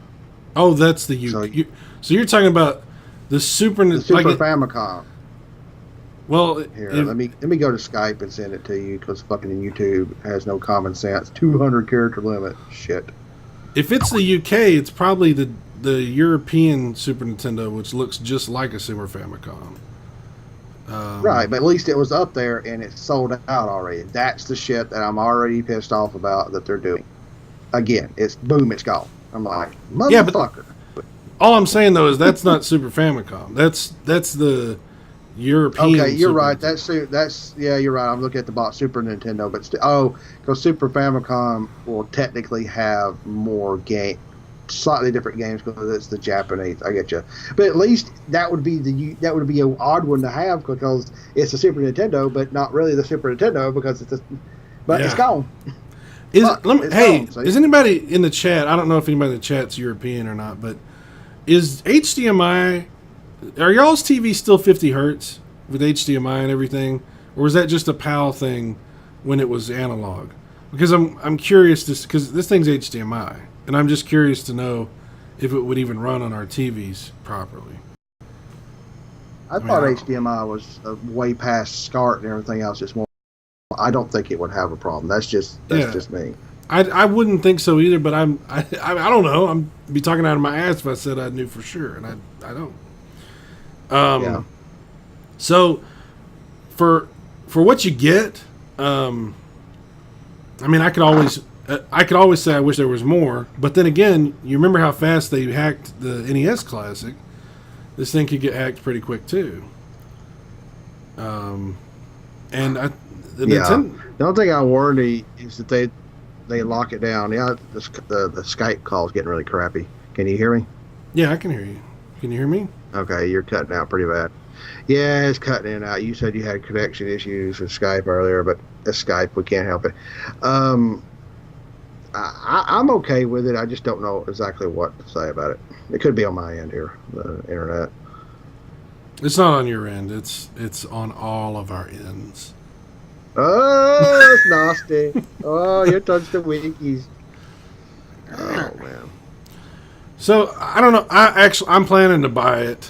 Oh, that's the So so you're talking about the the Super Famicom. Well, Here, let me go to Skype and send it to you because fucking YouTube has no common sense. 200 character limit. Shit. If it's the UK, it's probably the European Super Nintendo, which looks just like a Super Famicom. Right, but at least it was up there and it sold out already. That's the shit that I'm already pissed off about that they're doing. Again, it's boom, it's gone. I'm like, motherfucker. All I'm saying though is that's not Super Famicom. That's the European. Okay, you're Super right. Nintendo. That's yeah, you're right. I'm looking at the box Super Nintendo, but because Super Famicom will technically have more slightly different games because it's the Japanese. I get you, but at least that would be an odd one to have because it's a Super Nintendo, but not really the Super Nintendo because it's gone. Is anybody in the chat? I don't know if anybody in the chat's European or not, but is HDMI? Are y'all's TV still 50 hertz with HDMI and everything, or was that just a PAL thing when it was analog? Because I'm curious because this thing's HDMI, and I'm just curious to know if it would even run on our TVs properly. I thought HDMI was way past SCART and everything else. Just more. I don't think it would have a problem. That's just me. I wouldn't think so either, but I don't know. I'm be talking out of my ass if I said I knew for sure, and I don't. Yeah. So for what you get, I mean, I could always say I wish there was more, but then again, you remember how fast they hacked the NES Classic. This thing could get hacked pretty quick too. The only thing I worry is that they lock it down. Yeah, the Skype call is getting really crappy. Can you hear me? Yeah, I can hear you. Can you hear me? Okay, you're cutting out pretty bad. Yeah, it's cutting in and out. You said you had connection issues with Skype earlier, but it's Skype. We can't help it. I'm okay with it. I just don't know exactly what to say about it. It could be on my end here, the internet. It's not on your end. It's on all of our ends. Oh, it's nasty. Oh, you touched the wikis. Oh man. So I don't know. I'm planning to buy it.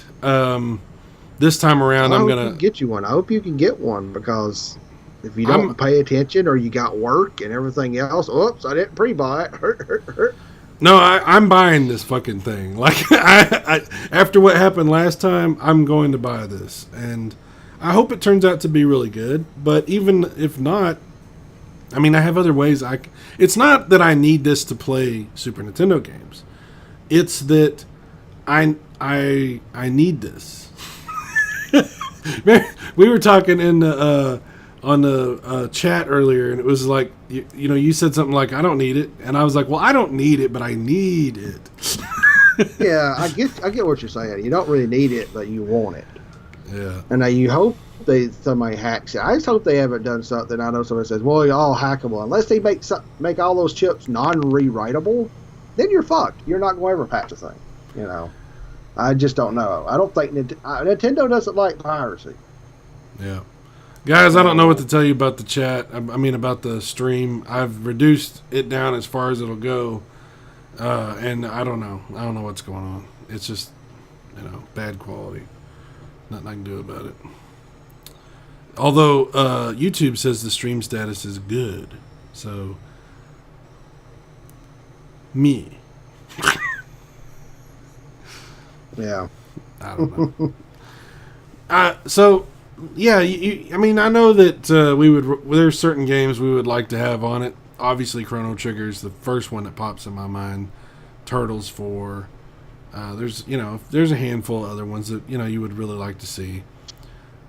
This time around, I'm gonna get you one. I hope you can get one because if you don't pay attention or you got work and everything else, oops, I didn't pre-buy it. No, I'm buying this fucking thing. Like I after what happened last time, I'm going to buy this, and I hope it turns out to be really good. But even if not, I mean, I have other ways. It's not that I need this to play Super Nintendo games. It's that I need this. We were talking in the on the chat earlier, and it was like you said something like I don't need it, and I was like, well, I don't need it, but I need it. Yeah, I get what you're saying. You don't really need it, but you want it. Yeah. And now you hope somebody hacks it. I just hope they haven't done something. I know somebody says, well, you're all hackable. Unless they make all those chips non-rewritable, then you're fucked. You're not going to ever patch a thing. I just don't know. I don't think Nintendo doesn't like piracy. Yeah. Guys, I don't know what to tell you about the chat. I mean, about the stream. I've reduced it down as far as it'll go. And I don't know. I don't know what's going on. It's just, bad quality. Nothing I can do about it. Although, YouTube says the stream status is good. So, me. Yeah. I don't know. So, yeah, I mean, I know that there's certain games we would like to have on it. Obviously, Chrono Trigger is the first one that pops in my mind. Turtles 4. There's a handful of other ones that, you would really like to see.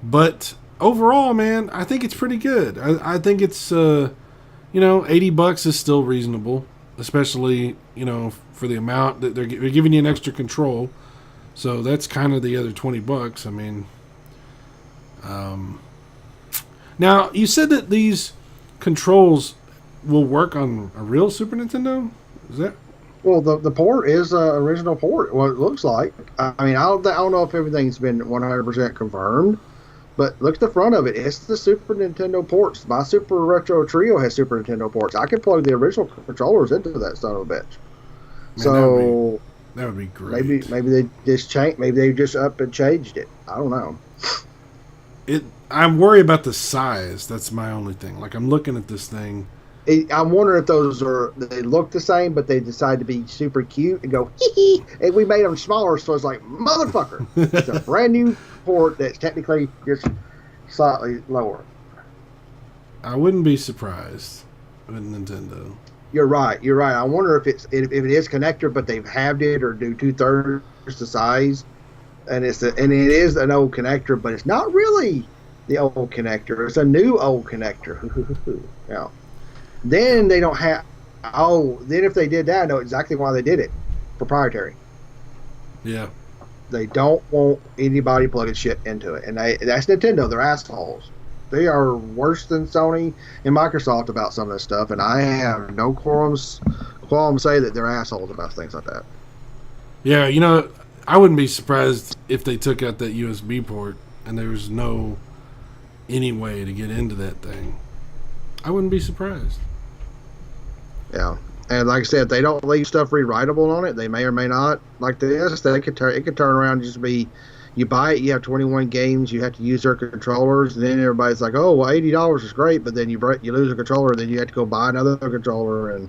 But overall, man, I think it's pretty good. I think it's, $80 is still reasonable, especially, for the amount that they're giving you an extra control. So that's kind of the other $20. I mean, now you said that these controls will work on a real Super Nintendo. Is that? Well, the port is original port. What it looks like. I mean, I don't know if everything's been 100% confirmed, but look at the front of it. It's the Super Nintendo ports. My Super Retro Trio has Super Nintendo ports. I could plug the original controllers into that son of a bitch. Man, So that would be great. maybe they just changed. Maybe they just up and changed it. I don't know. I'm worried about the size. That's my only thing. Like, I'm looking at this thing. I'm wondering if they look the same, but they decide to be super cute and go hee hee. And we made them smaller, so it's like motherfucker. It's a brand new port that's technically just slightly lower. I wouldn't be surprised with Nintendo. You're right. I wonder if it is connector, but they've halved it or do 2/3 the size, and it is an old connector, but it's not really the old connector. It's a new old connector. Yeah. Then they don't have. Oh, then if they did that, I know exactly why they did it. Proprietary. Yeah. They don't want anybody plugging shit into it, and that's Nintendo. They're assholes. They are worse than Sony and Microsoft about some of this stuff, and I have no qualms say that they're assholes about things like that. Yeah, I wouldn't be surprised if they took out that USB port and there was no any way to get into that thing. I wouldn't be surprised. Yeah, and like I said, if they don't leave stuff rewritable on it, they may or may not. Like this, it could turn around and just be, you buy it, you have 21 games, you have to use their controllers, and then everybody's like, oh, well, $80 is great, but then you lose a controller, then you have to go buy another controller, and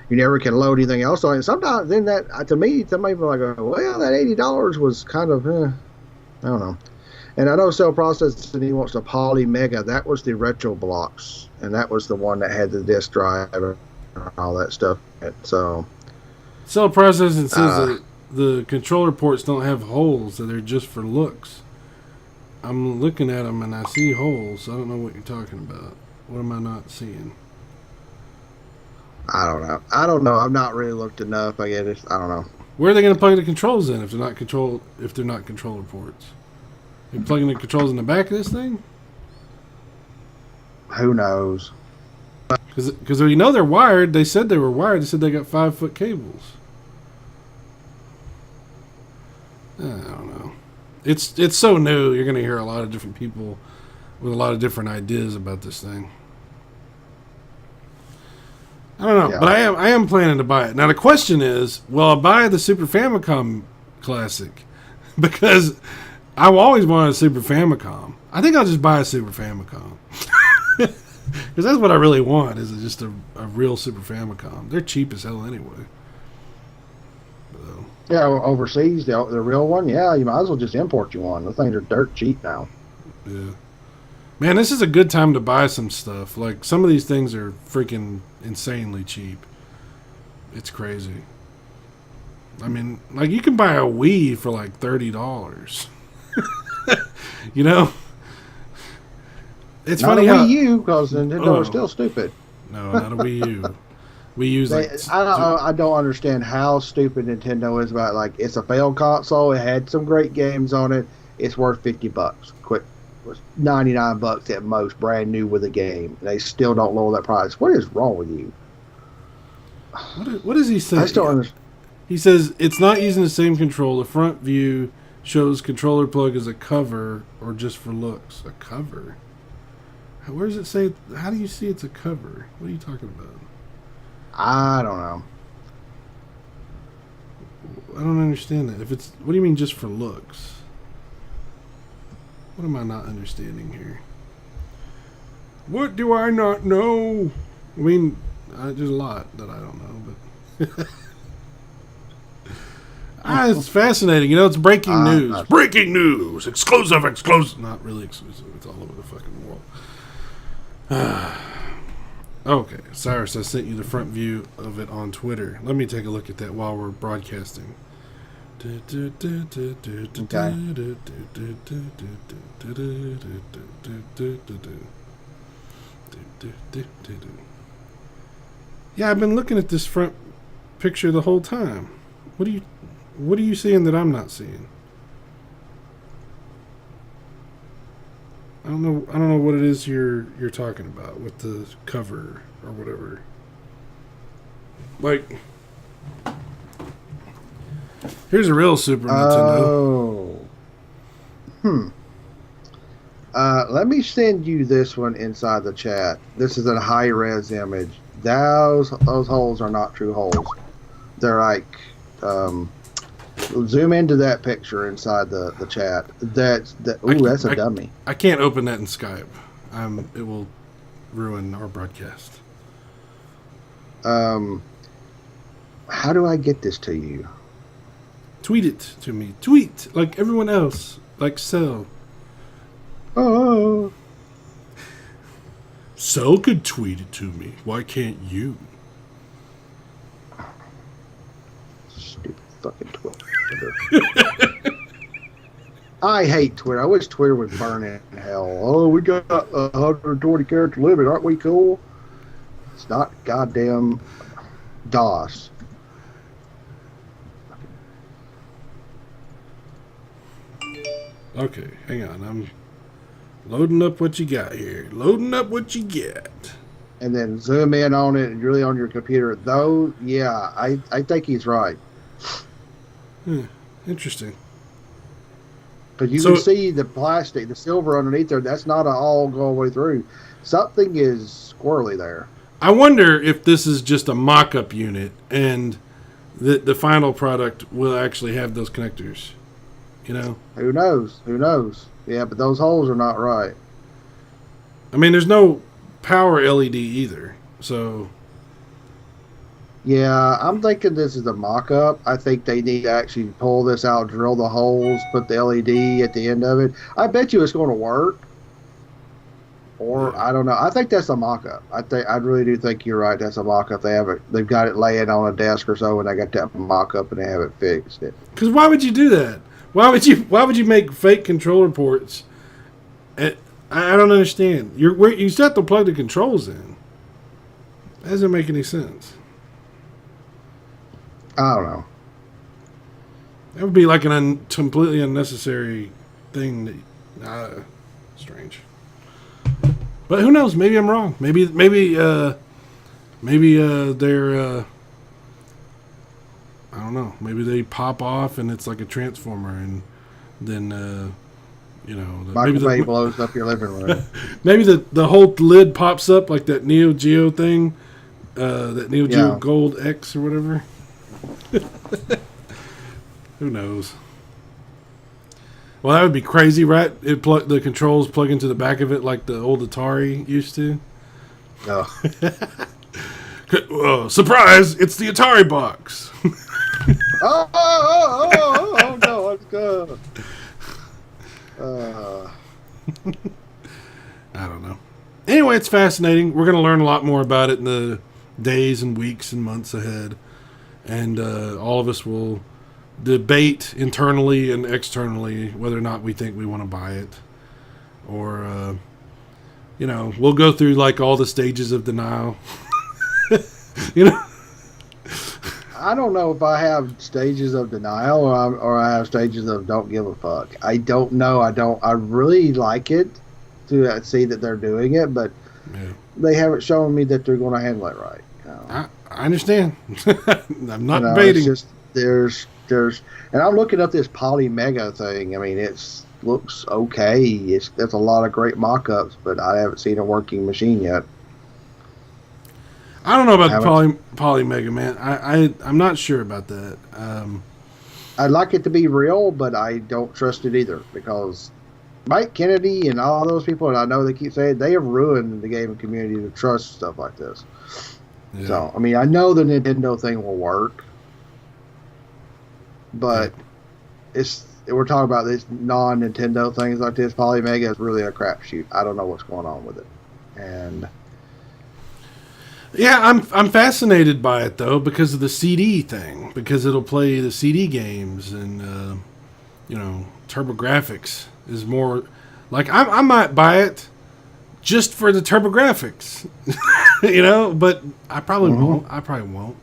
you never can load anything else on it. And sometimes, then that, to me, somebody be like, well, that $80 was kind of, I don't know. And I know Cell Processing, he wants a Poly Mega. That was the Retro Blocks, and that was the one that had the disk drive and all that stuff. So, Cell Processing says that the controller ports don't have holes, that they're just for looks. I'm looking at them and I see holes. So I don't know what you're talking about. What am I not seeing? I don't know. I've not really looked enough. I guess I don't know. Where are they going to plug the controls in if they're not controller ports? You plugging the controls in the back of this thing? Who knows? Because we know they're wired. They said they were wired. They said they got 5-foot cables. I don't know. It's so new. You're going to hear a lot of different people with a lot of different ideas about this thing. I don't know, yeah. But I am planning to buy it. Now the question is, will I buy the Super Famicom Classic? Because I've always wanted a Super Famicom. I think I'll just buy a Super Famicom. Because that's what I really want, is just a real Super Famicom. They're cheap as hell anyway. Yeah, overseas, the real one, yeah, you might as well just import you one. Those things are dirt cheap now. Yeah. Man, this is a good time to buy some stuff. Like, some of these things are freaking insanely cheap. It's crazy. I mean, like, you can buy a Wii for like $30. You know? It's not funny a how... Wii U, because Nintendo is still stupid. No, not a Wii U. We use I don't understand how stupid Nintendo is about, like, it's a failed console. It had some great games on it. It's worth $50. Quick, $99 at most, brand new with a game. They still don't lower that price. What is wrong with you? What does he say? I still understand. He says it's not using the same control. The front view shows controller plug as a cover or just for looks. A cover? Where does it say? How do you see it's a cover? What are you talking about? I don't know. I don't understand that. What do you mean just for looks? What am I not understanding here? What do I not know? I mean, there's a lot that I don't know, but it's fascinating. It's breaking news. Breaking news. Exclusive. Not really exclusive. It's all over the fucking world. Okay, Cyrus, I sent you the front view of it on Twitter. Let me take a look at that while we're broadcasting. Yeah, I've been looking at this front picture the whole time. What are you seeing that I'm not seeing? I don't know what it is you're talking about with the cover or whatever. Like, Here's a real Super Nintendo. Oh. Let me send you this one inside the chat. This is a high res image. Those holes are not true holes. They're like zoom into that picture inside the chat. That's a dummy. I can't open that in Skype. It will ruin our broadcast. How do I get this to you? Tweet it to me. Tweet like everyone else. Like Cell. Oh. Cell could tweet it to me. Why can't you? Stupid fucking Twitter. I hate Twitter. I wish Twitter would burn in hell. Oh, we got 120 character limit. Aren't we cool? It's not goddamn DOS. Okay, hang on. I'm loading up what you got here. Loading up what you get. And then zoom in on it and really on your computer. Though, yeah, I think he's right. Interesting. Because you can see the plastic, the silver underneath there. That's not all going way through. Something is squirrely there. I wonder if this is just a mock-up unit and the final product will actually have those connectors. You know? Who knows? Who knows? Yeah, but those holes are not right. I mean, there's no power LED either. So... Yeah, I'm thinking this is a mock-up. I think they need to actually pull this out, drill the holes, put the LED at the end of it. I bet you it's going to work. Or, I don't know. I think that's a mock-up. I really do think you're right. That's a mock-up. They've got it laying on a desk or so, and they got that mock-up and they have it fixed. Because why would you do that? Why would you make fake controller ports? I don't understand. You still have to plug the controls in. That doesn't make any sense. I don't know. That would be like an completely unnecessary thing. Strange. But who knows? Maybe I'm wrong. Maybe they're. I don't know. Maybe they pop off and it's like a transformer, and then Microwave blows up your living room. Maybe the whole lid pops up like that Neo Geo thing, that Neo Geo Gold X or whatever. Who knows? Well, that would be crazy, right? The controls plug into the back of it like the old Atari used to. Oh. Surprise! It's the Atari box. Oh, no, let's go. I don't know. Anyway, it's fascinating. We're going to learn a lot more about it in the days and weeks and months ahead. And all of us will debate internally and externally whether or not we think we want to buy it. Or, we'll go through like all the stages of denial. I don't know if I have stages of denial or I have stages of don't give a fuck. I don't know. I really like it to see that they're doing it, but they haven't shown me that they're going to handle it right. I understand. I'm not debating. It's just and I'm looking up this Poly Mega thing. I mean, looks okay. There's a lot of great mock-ups, but I haven't seen a working machine yet. I don't know about the Poly Mega, man. I'm not sure about that. I'd like it to be real, but I don't trust it either because Mike Kennedy and all those people, and I know they keep saying they have ruined the gaming community to trust stuff like this. Yeah. So, I mean, I know the Nintendo thing will work, but we're talking about these non-Nintendo things like this. Poly Mega is really a crapshoot. I don't know what's going on with it, and yeah, I'm fascinated by it though because of the CD thing, because it'll play the CD games and TurboGrafx is more like I might buy it just for the TurboGrafx, but I probably won't. I probably won't.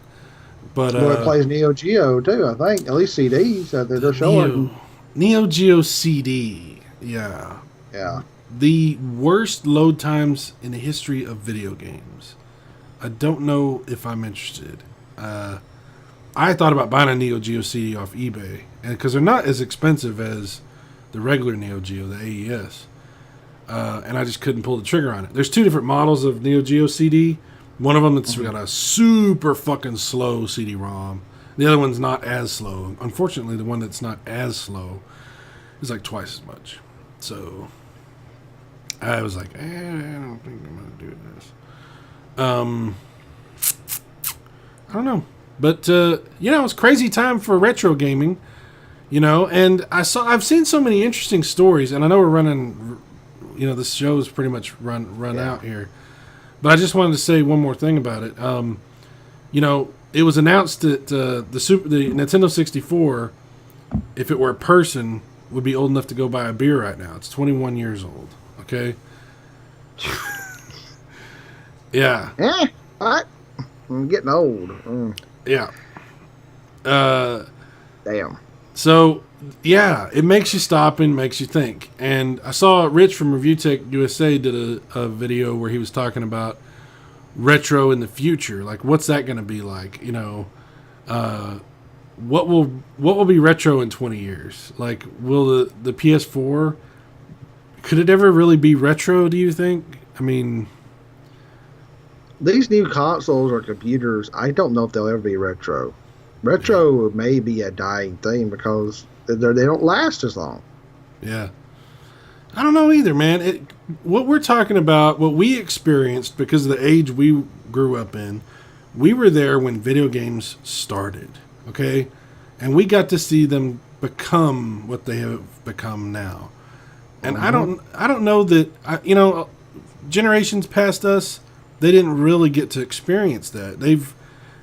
But it plays Neo Geo too, I think. At least CDs that they're showing. Neo Geo CD, yeah. Yeah. The worst load times in the history of video games. I don't know if I'm interested. I thought about buying a Neo Geo CD off eBay, and because they're not as expensive as the regular Neo Geo, the AES, and I just couldn't pull the trigger on it. There's two different models of Neo Geo CD. One of them that's got a super fucking slow CD-ROM. The other one's not as slow. Unfortunately, the one that's not as slow is like twice as much. So I was like, I don't think I'm going to do this. I don't know. But, it's crazy time for retro gaming, and I've seen so many interesting stories, and I know we're running, this show's pretty much run out here. But I just wanted to say one more thing about it. It was announced that the Nintendo 64, if it were a person, would be old enough to go buy a beer right now. It's 21 years old. Okay. Yeah. What? I'm getting old. Yeah. Damn. So, yeah, it makes you stop and makes you think. And I saw Rich from Review Tech USA did a video where he was talking about retro in the future. Like, what's that going to be like? What will be retro in 20 years? Like, will the PS4, could it ever really be retro, do you think? I mean, these new consoles or computers, I don't know if they'll ever be retro. Retro may be a dying thing because they don't last as long. Yeah. I don't know either, man. What we're talking about, what we experienced because of the age we grew up in, we were there when video games started, okay? And we got to see them become what they have become now. And I don't know that, generations past us, they didn't really get to experience that. They've,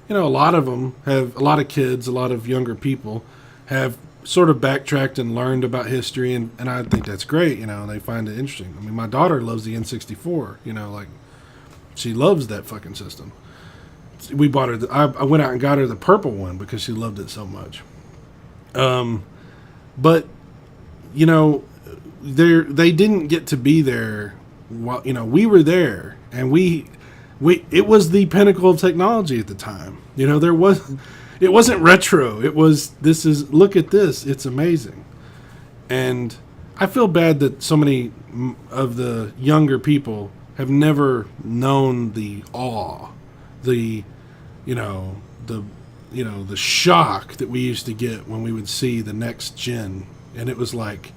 a lot of them have, a lot of kids, a lot of younger people have sort of backtracked and learned about history, and I think that's great, they find it interesting. I mean, my daughter loves the N64, like, she loves that fucking system. We bought her, I went out and got her the purple one because she loved it so much. But, they didn't get to be there while, we were there, and it was the pinnacle of technology at the time. It wasn't retro. It was, look at this. It's amazing. And I feel bad that so many of the younger people have never known the awe, the shock that we used to get when we would see the next gen. And it was like,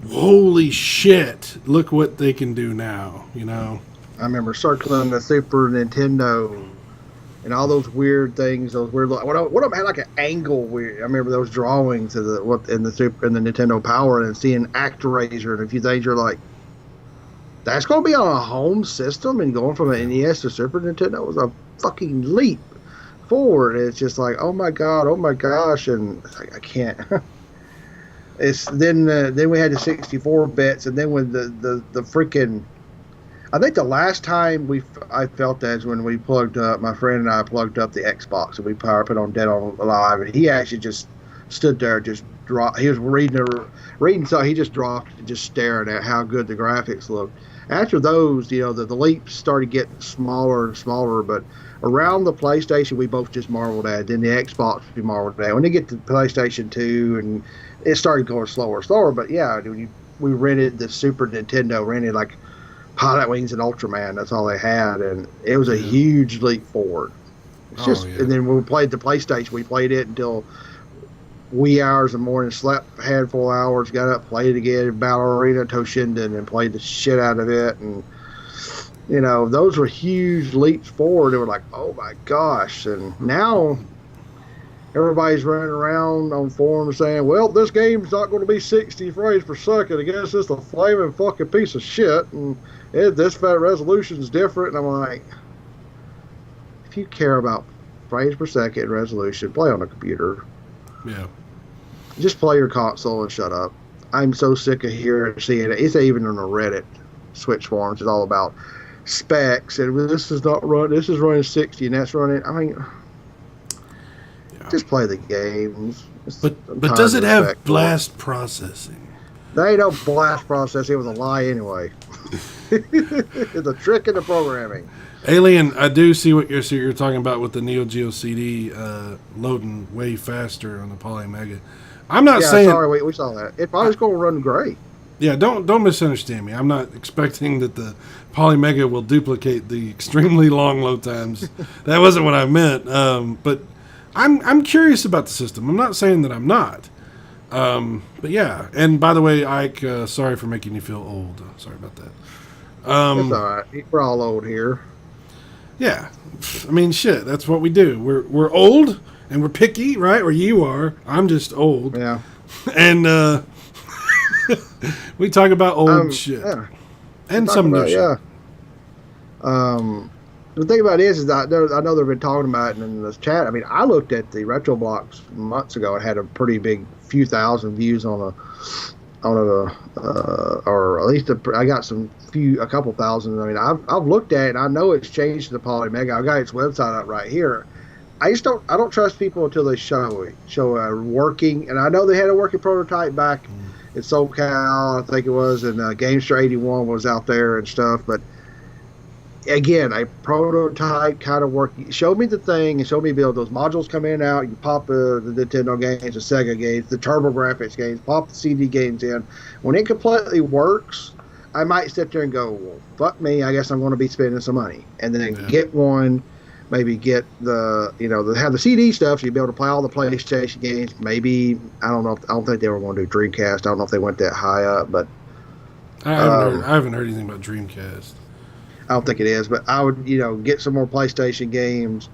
holy shit, look what they can do now, I remember circling the Super Nintendo and all those weird things, those weird. One of them had like an angle. I remember those drawings of in the Nintendo Power, and seeing ActRaiser and a few things. You're like, that's going to be on a home system, and going from an NES to Super Nintendo was a fucking leap forward. It's just like, oh my god, oh my gosh, and I can't. It's then we had the 64 bits, and then when the freaking. I think the last time I felt that is when we plugged up, my friend and I plugged up the Xbox, and we power put on Dead on Alive, and he actually just stood there, just dropped. He was reading, so he just dropped, just staring at how good the graphics looked. After those, the leaps started getting smaller and smaller, but around the PlayStation, we both just marveled at it. Then the Xbox, we marveled at it. When they get to PlayStation 2, and it started going slower. But yeah, we rented the Super Nintendo, rented like Pilot Wings and Ultraman. That's all they had, and it was a huge leap forward. It's and then when we played the PlayStation, we played it until wee hours in the morning, slept a handful of hours, got up, played it again, Battle Arena Toshinden, and played the shit out of it. And those were huge leaps forward. They were like, oh my gosh. And now everybody's running around on forums saying, well, this game's not going to be 60 frames per second. I guess it's a flaming fucking piece of shit. And this resolution's different. And I'm like, if you care about frames per second resolution, play on a computer. Yeah. Just play your console and shut up. I'm so sick of hearing seeing it. It's even on the Reddit Switch forums. It's all about specs. And this is running 60 and that's running. I mean, just play the games. But does it have blast processing? There ain't no blast processing. It was a lie anyway. It's a trick in the programming. Alien, I do see what you're talking about with the Neo Geo CD loading way faster on the Poly Mega. I'm not Yeah, saying. sorry, we saw that. It probably was going to run great. Yeah, don't misunderstand me. I'm not expecting that the Poly Mega will duplicate the extremely long load times. That wasn't what I meant. But I'm curious about the system. I'm not saying that I'm not. But yeah. And by the way, Ike, sorry for making you feel old. Sorry about that. It's all right. We're all old here. Yeah, I mean, shit. That's what we do. We're old and we're picky, right? Or you are. I'm just old. Yeah. And we talk about old shit and some new shit. Yeah. The thing about it is I know they've been talking about it in this chat. I mean, I looked at the retro blocks months ago and had a pretty big few thousand views or at least I got a couple thousand. I mean, I've looked at it and I know it's changed to the Poly Mega. I've got its website up right here. I don't trust people until they show a working, and I know they had a working prototype back in SoCal, I think it was, and Gamester 81 was out there and stuff, but again, a prototype kind of work. Show me the thing and show me build those modules come in and out. You pop the Nintendo games, the Sega games, the TurboGrafx games, pop the CD games in. When it completely works, I might sit there and go, well, fuck me, I guess I'm going to be spending some money. And then get one, maybe get have the CD stuff so you'll be able to play all the PlayStation games. Maybe, I don't know, I don't think they were going to do Dreamcast. I don't know if they went that high up, but I haven't heard anything about Dreamcast. I don't think it is, but I would, get some more PlayStation games.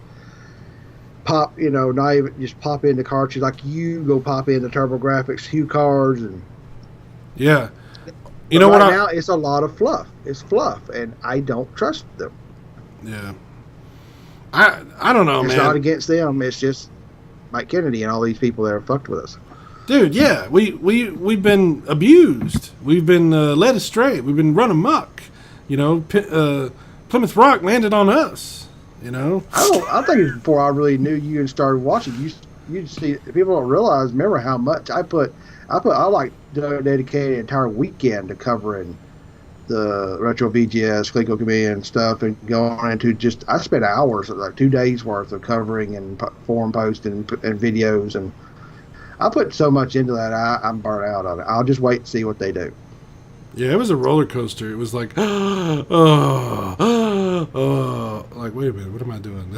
Pop, not even just pop in the cartridge like you go pop in the TurboGrafx Hue cards and. Yeah, right now it's a lot of fluff. It's fluff, and I don't trust them. Yeah, I don't know, man. It's not against them. It's just Mike Kennedy and all these people that are fucked with us. Dude, yeah, we've been abused. We've been led astray. We've been run amok. Plymouth Rock landed on us. I think it's before I really knew you and started watching. You see, people don't realize. Remember how much I dedicated an entire weekend to covering the retro VGS, Coleco Chameleon stuff, and going into I spent hours, like 2 days worth of covering and forum posting and videos, and I put so much into that. I'm burnt out on it. I'll just wait and see what they do. Yeah, it was a roller coaster. It was like, like, wait a minute, what am I doing?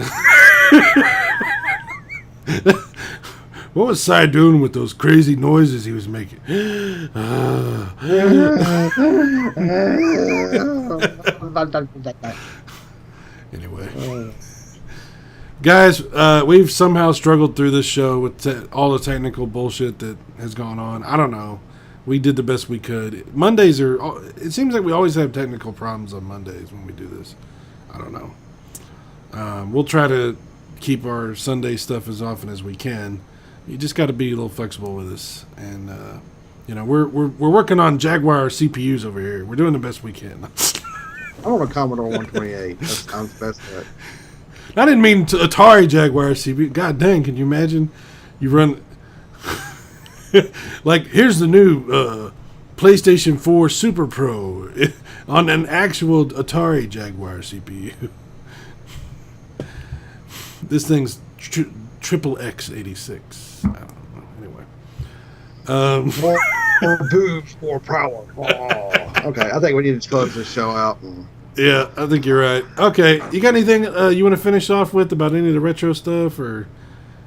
What was Cy doing with those crazy noises he was making? Anyway. Guys, we've somehow struggled through this show with all the technical bullshit that has gone on. I don't know. We did the best we could. Mondays it seems like we always have technical problems on Mondays when we do this. I don't know. We'll try to keep our Sunday stuff as often as we can. You just got to be a little flexible with us. And, we're working on Jaguar CPUs over here. We're doing the best we can. I want a Commodore 128. That's the best bet. I didn't mean to Atari Jaguar CPU. God dang, can you imagine? You run... like, here's the new PlayStation 4 Super Pro on an actual Atari Jaguar CPU. This thing's triple X86. I don't know. Anyway. More boobs, more power. Oh. Okay, I think we need to close this show out. Yeah, I think you're right. Okay, you got anything you want to finish off with about any of the retro stuff, or...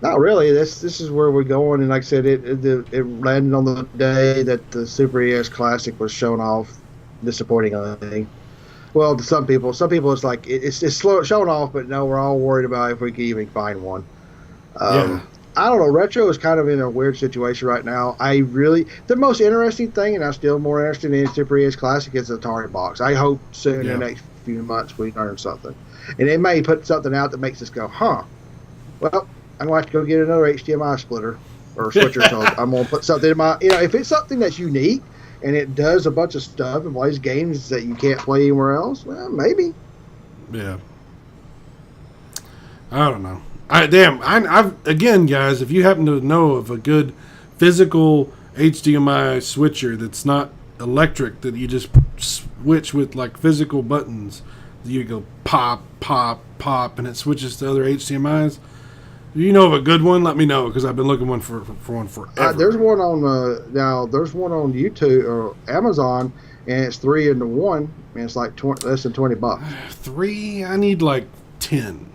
Not really. This is where we're going, and like I said, it landed on the day that the Super ES Classic was shown off. Disappointingly, well, to some people it's like it's showing off, but no, we're all worried about if we can even find one. Yeah. I don't know. Retro is kind of in a weird situation right now. The most interesting thing, and I'm still more interested in Super ES Classic, is the Atari box. I hope soon in the next few months we learn something, and it may put something out that makes us go, huh? Well, I'm going to have to go get another HDMI splitter or switcher. So I'm going to put something in my, if it's something that's unique and it does a bunch of stuff and plays games that you can't play anywhere else, well, maybe. Yeah. I don't know. I've again, guys, if you happen to know of a good physical HDMI switcher that's not electric, that you just switch with like physical buttons, You go pop, pop, pop, and it switches to other HDMI's. Do you know of a good one? Let me know, because I've been looking for one forever. There's one on now. There's one on YouTube or Amazon, and it's 3-in-1, and it's like less than $20. 3? I need like 10.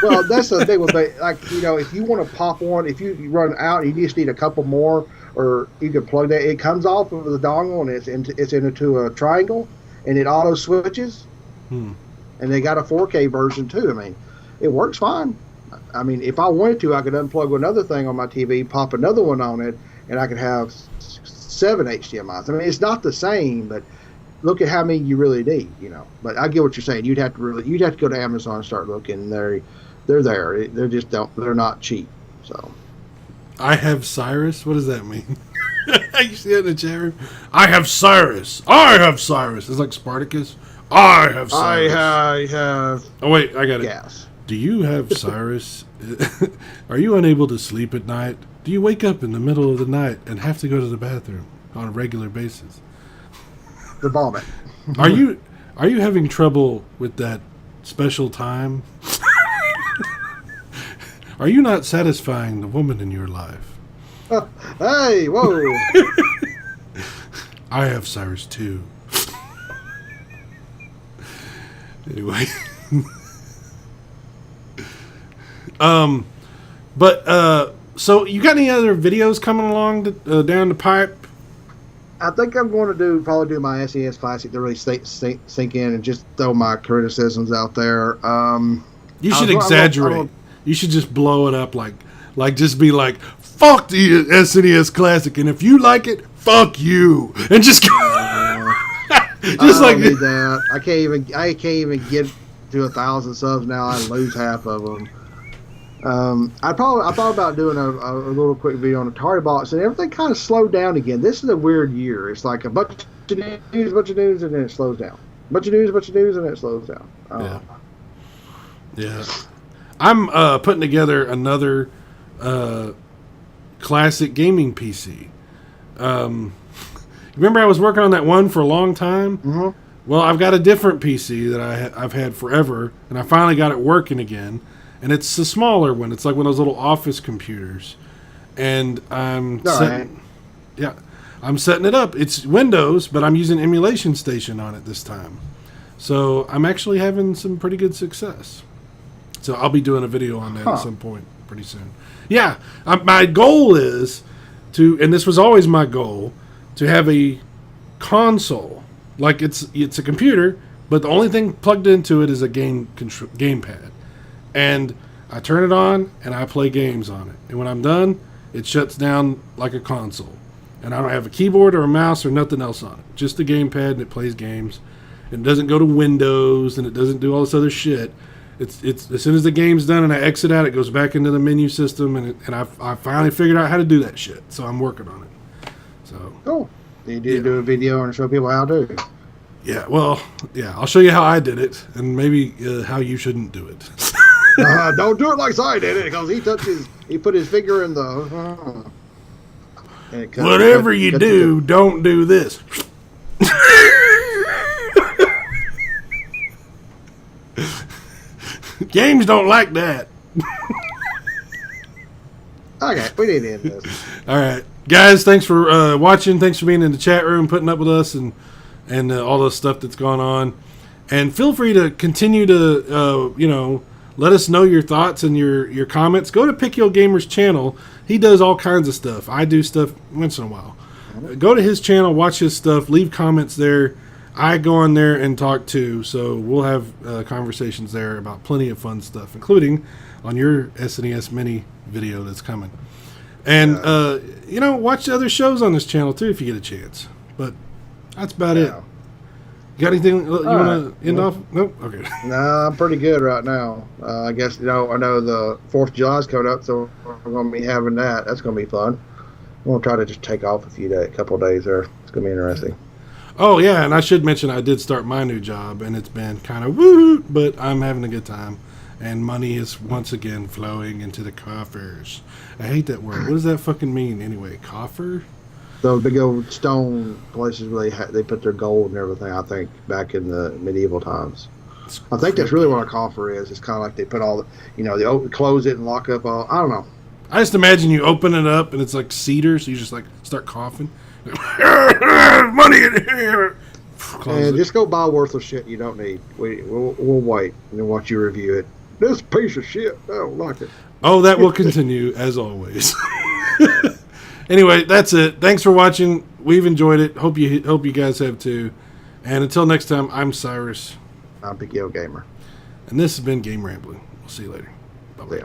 Well, that's the thing with like if you want to pop one, if you run out, you just need a couple more, or you can plug that. It comes off of the dongle and it's into a triangle, and it auto switches. And they got a 4K version too. I mean, it works fine. I mean, if I wanted to, I could unplug another thing on my TV, pop another one on it, and I could have 7 HDMIs. I mean, it's not the same, but look at how many you really need, But I get what you're saying. You'd have to go to Amazon and start looking. They're there. They're not cheap. So, I have Cyrus. What does that mean? You see it in the chat room? I have Cyrus. I have Cyrus. It's like Spartacus. I have Cyrus. I have. Oh wait, I got it. Gas. Do you have Cyrus? Are you unable to sleep at night? Do you wake up in the middle of the night and have to go to the bathroom on a regular basis? The vomit. Are you having trouble with that special time? Are you not satisfying the woman in your life? Hey, whoa. I have Cyrus too. Anyway. So you got any other videos coming along down the pipe? I think I'm going to probably do my SNES Classic to really sink in and just throw my criticisms out there. You should exaggerate. You should just blow it up like just be like, fuck the SNES Classic, and if you like it, fuck you, and just just I don't need that. I can't even get to 1,000 subs now. I lose half of them. I thought about doing a little quick video on Atari Box, and everything kind of slowed down again. This is a weird year. It's like a bunch of news, and then it slows down. Bunch of news, and then it slows down. Yeah. I'm putting together another classic gaming PC. Remember I was working on that one for a long time? Mm-hmm. Well, I've got a different PC that I've had forever, and I finally got it working again. And it's a smaller one. It's like one of those little office computers. And I'm setting it up. It's Windows, but I'm using Emulation Station on it this time. So I'm actually having some pretty good success. So I'll be doing a video on that at some point pretty soon. Yeah, my goal is to, and this was always my goal, to have a console. Like it's a computer, but the only thing plugged into it is a gamepad. And I turn it on, and I play games on it. And when I'm done, it shuts down like a console. And I don't have a keyboard or a mouse or nothing else on it. Just the gamepad, and it plays games. And it doesn't go to Windows, and it doesn't do all this other shit. It's as soon as the game's done and I exit out, it goes back into the menu system, and I finally figured out how to do that shit. So I'm working on it. So cool. You did do a video and show people how to do it. Yeah, well, I'll show you how I did it, and maybe how you shouldn't do it. Don't do it like Si did it, because he put his finger in the. Whatever you do, don't do this. Games don't like that. Okay, we need to end this. All right, guys, thanks for watching. Thanks for being in the chat room, putting up with us, and all the stuff that's gone on. And feel free to continue to let us know your thoughts and your comments. Go to Pick Your Gamer's channel. He does all kinds of stuff. I do stuff once in a while. Go to his channel, watch his stuff, leave comments there. I go on there and talk too, so we'll have conversations there about plenty of fun stuff, including on your SNES Mini video that's coming. And, watch the other shows on this channel too if you get a chance. But that's about it. You got anything you want to end off? Nope? Okay. Nah, I'm pretty good right now. I guess, I know the 4th of July is coming up, so we're going to be having that. That's going to be fun. I'm going to try to just take off a couple of days there. It's going to be interesting. Oh, yeah, and I should mention I did start my new job, and it's been kind of woo, but I'm having a good time. And money is once again flowing into the coffers. I hate that word. What does that fucking mean anyway? Coffer? Those big old stone places where they put their gold and everything, I think, back in the medieval times. I think that's really what a coffer is. It's kind of like they put all the, they close it and lock up all. I don't know. I just imagine you open it up and it's like cedar, so you just like start coughing. Money in here. And just go buy worthless shit you don't need. We'll wait and then watch you review it. This piece of shit, I don't like it. Oh, that will continue as always. Anyway, that's it. Thanks for watching. We've enjoyed it. Hope you guys have too. And until next time, I'm Cyrus. I'm Big Yo Gamer. And this has been Game Rambling. We'll see you later. Bye-bye. Yeah.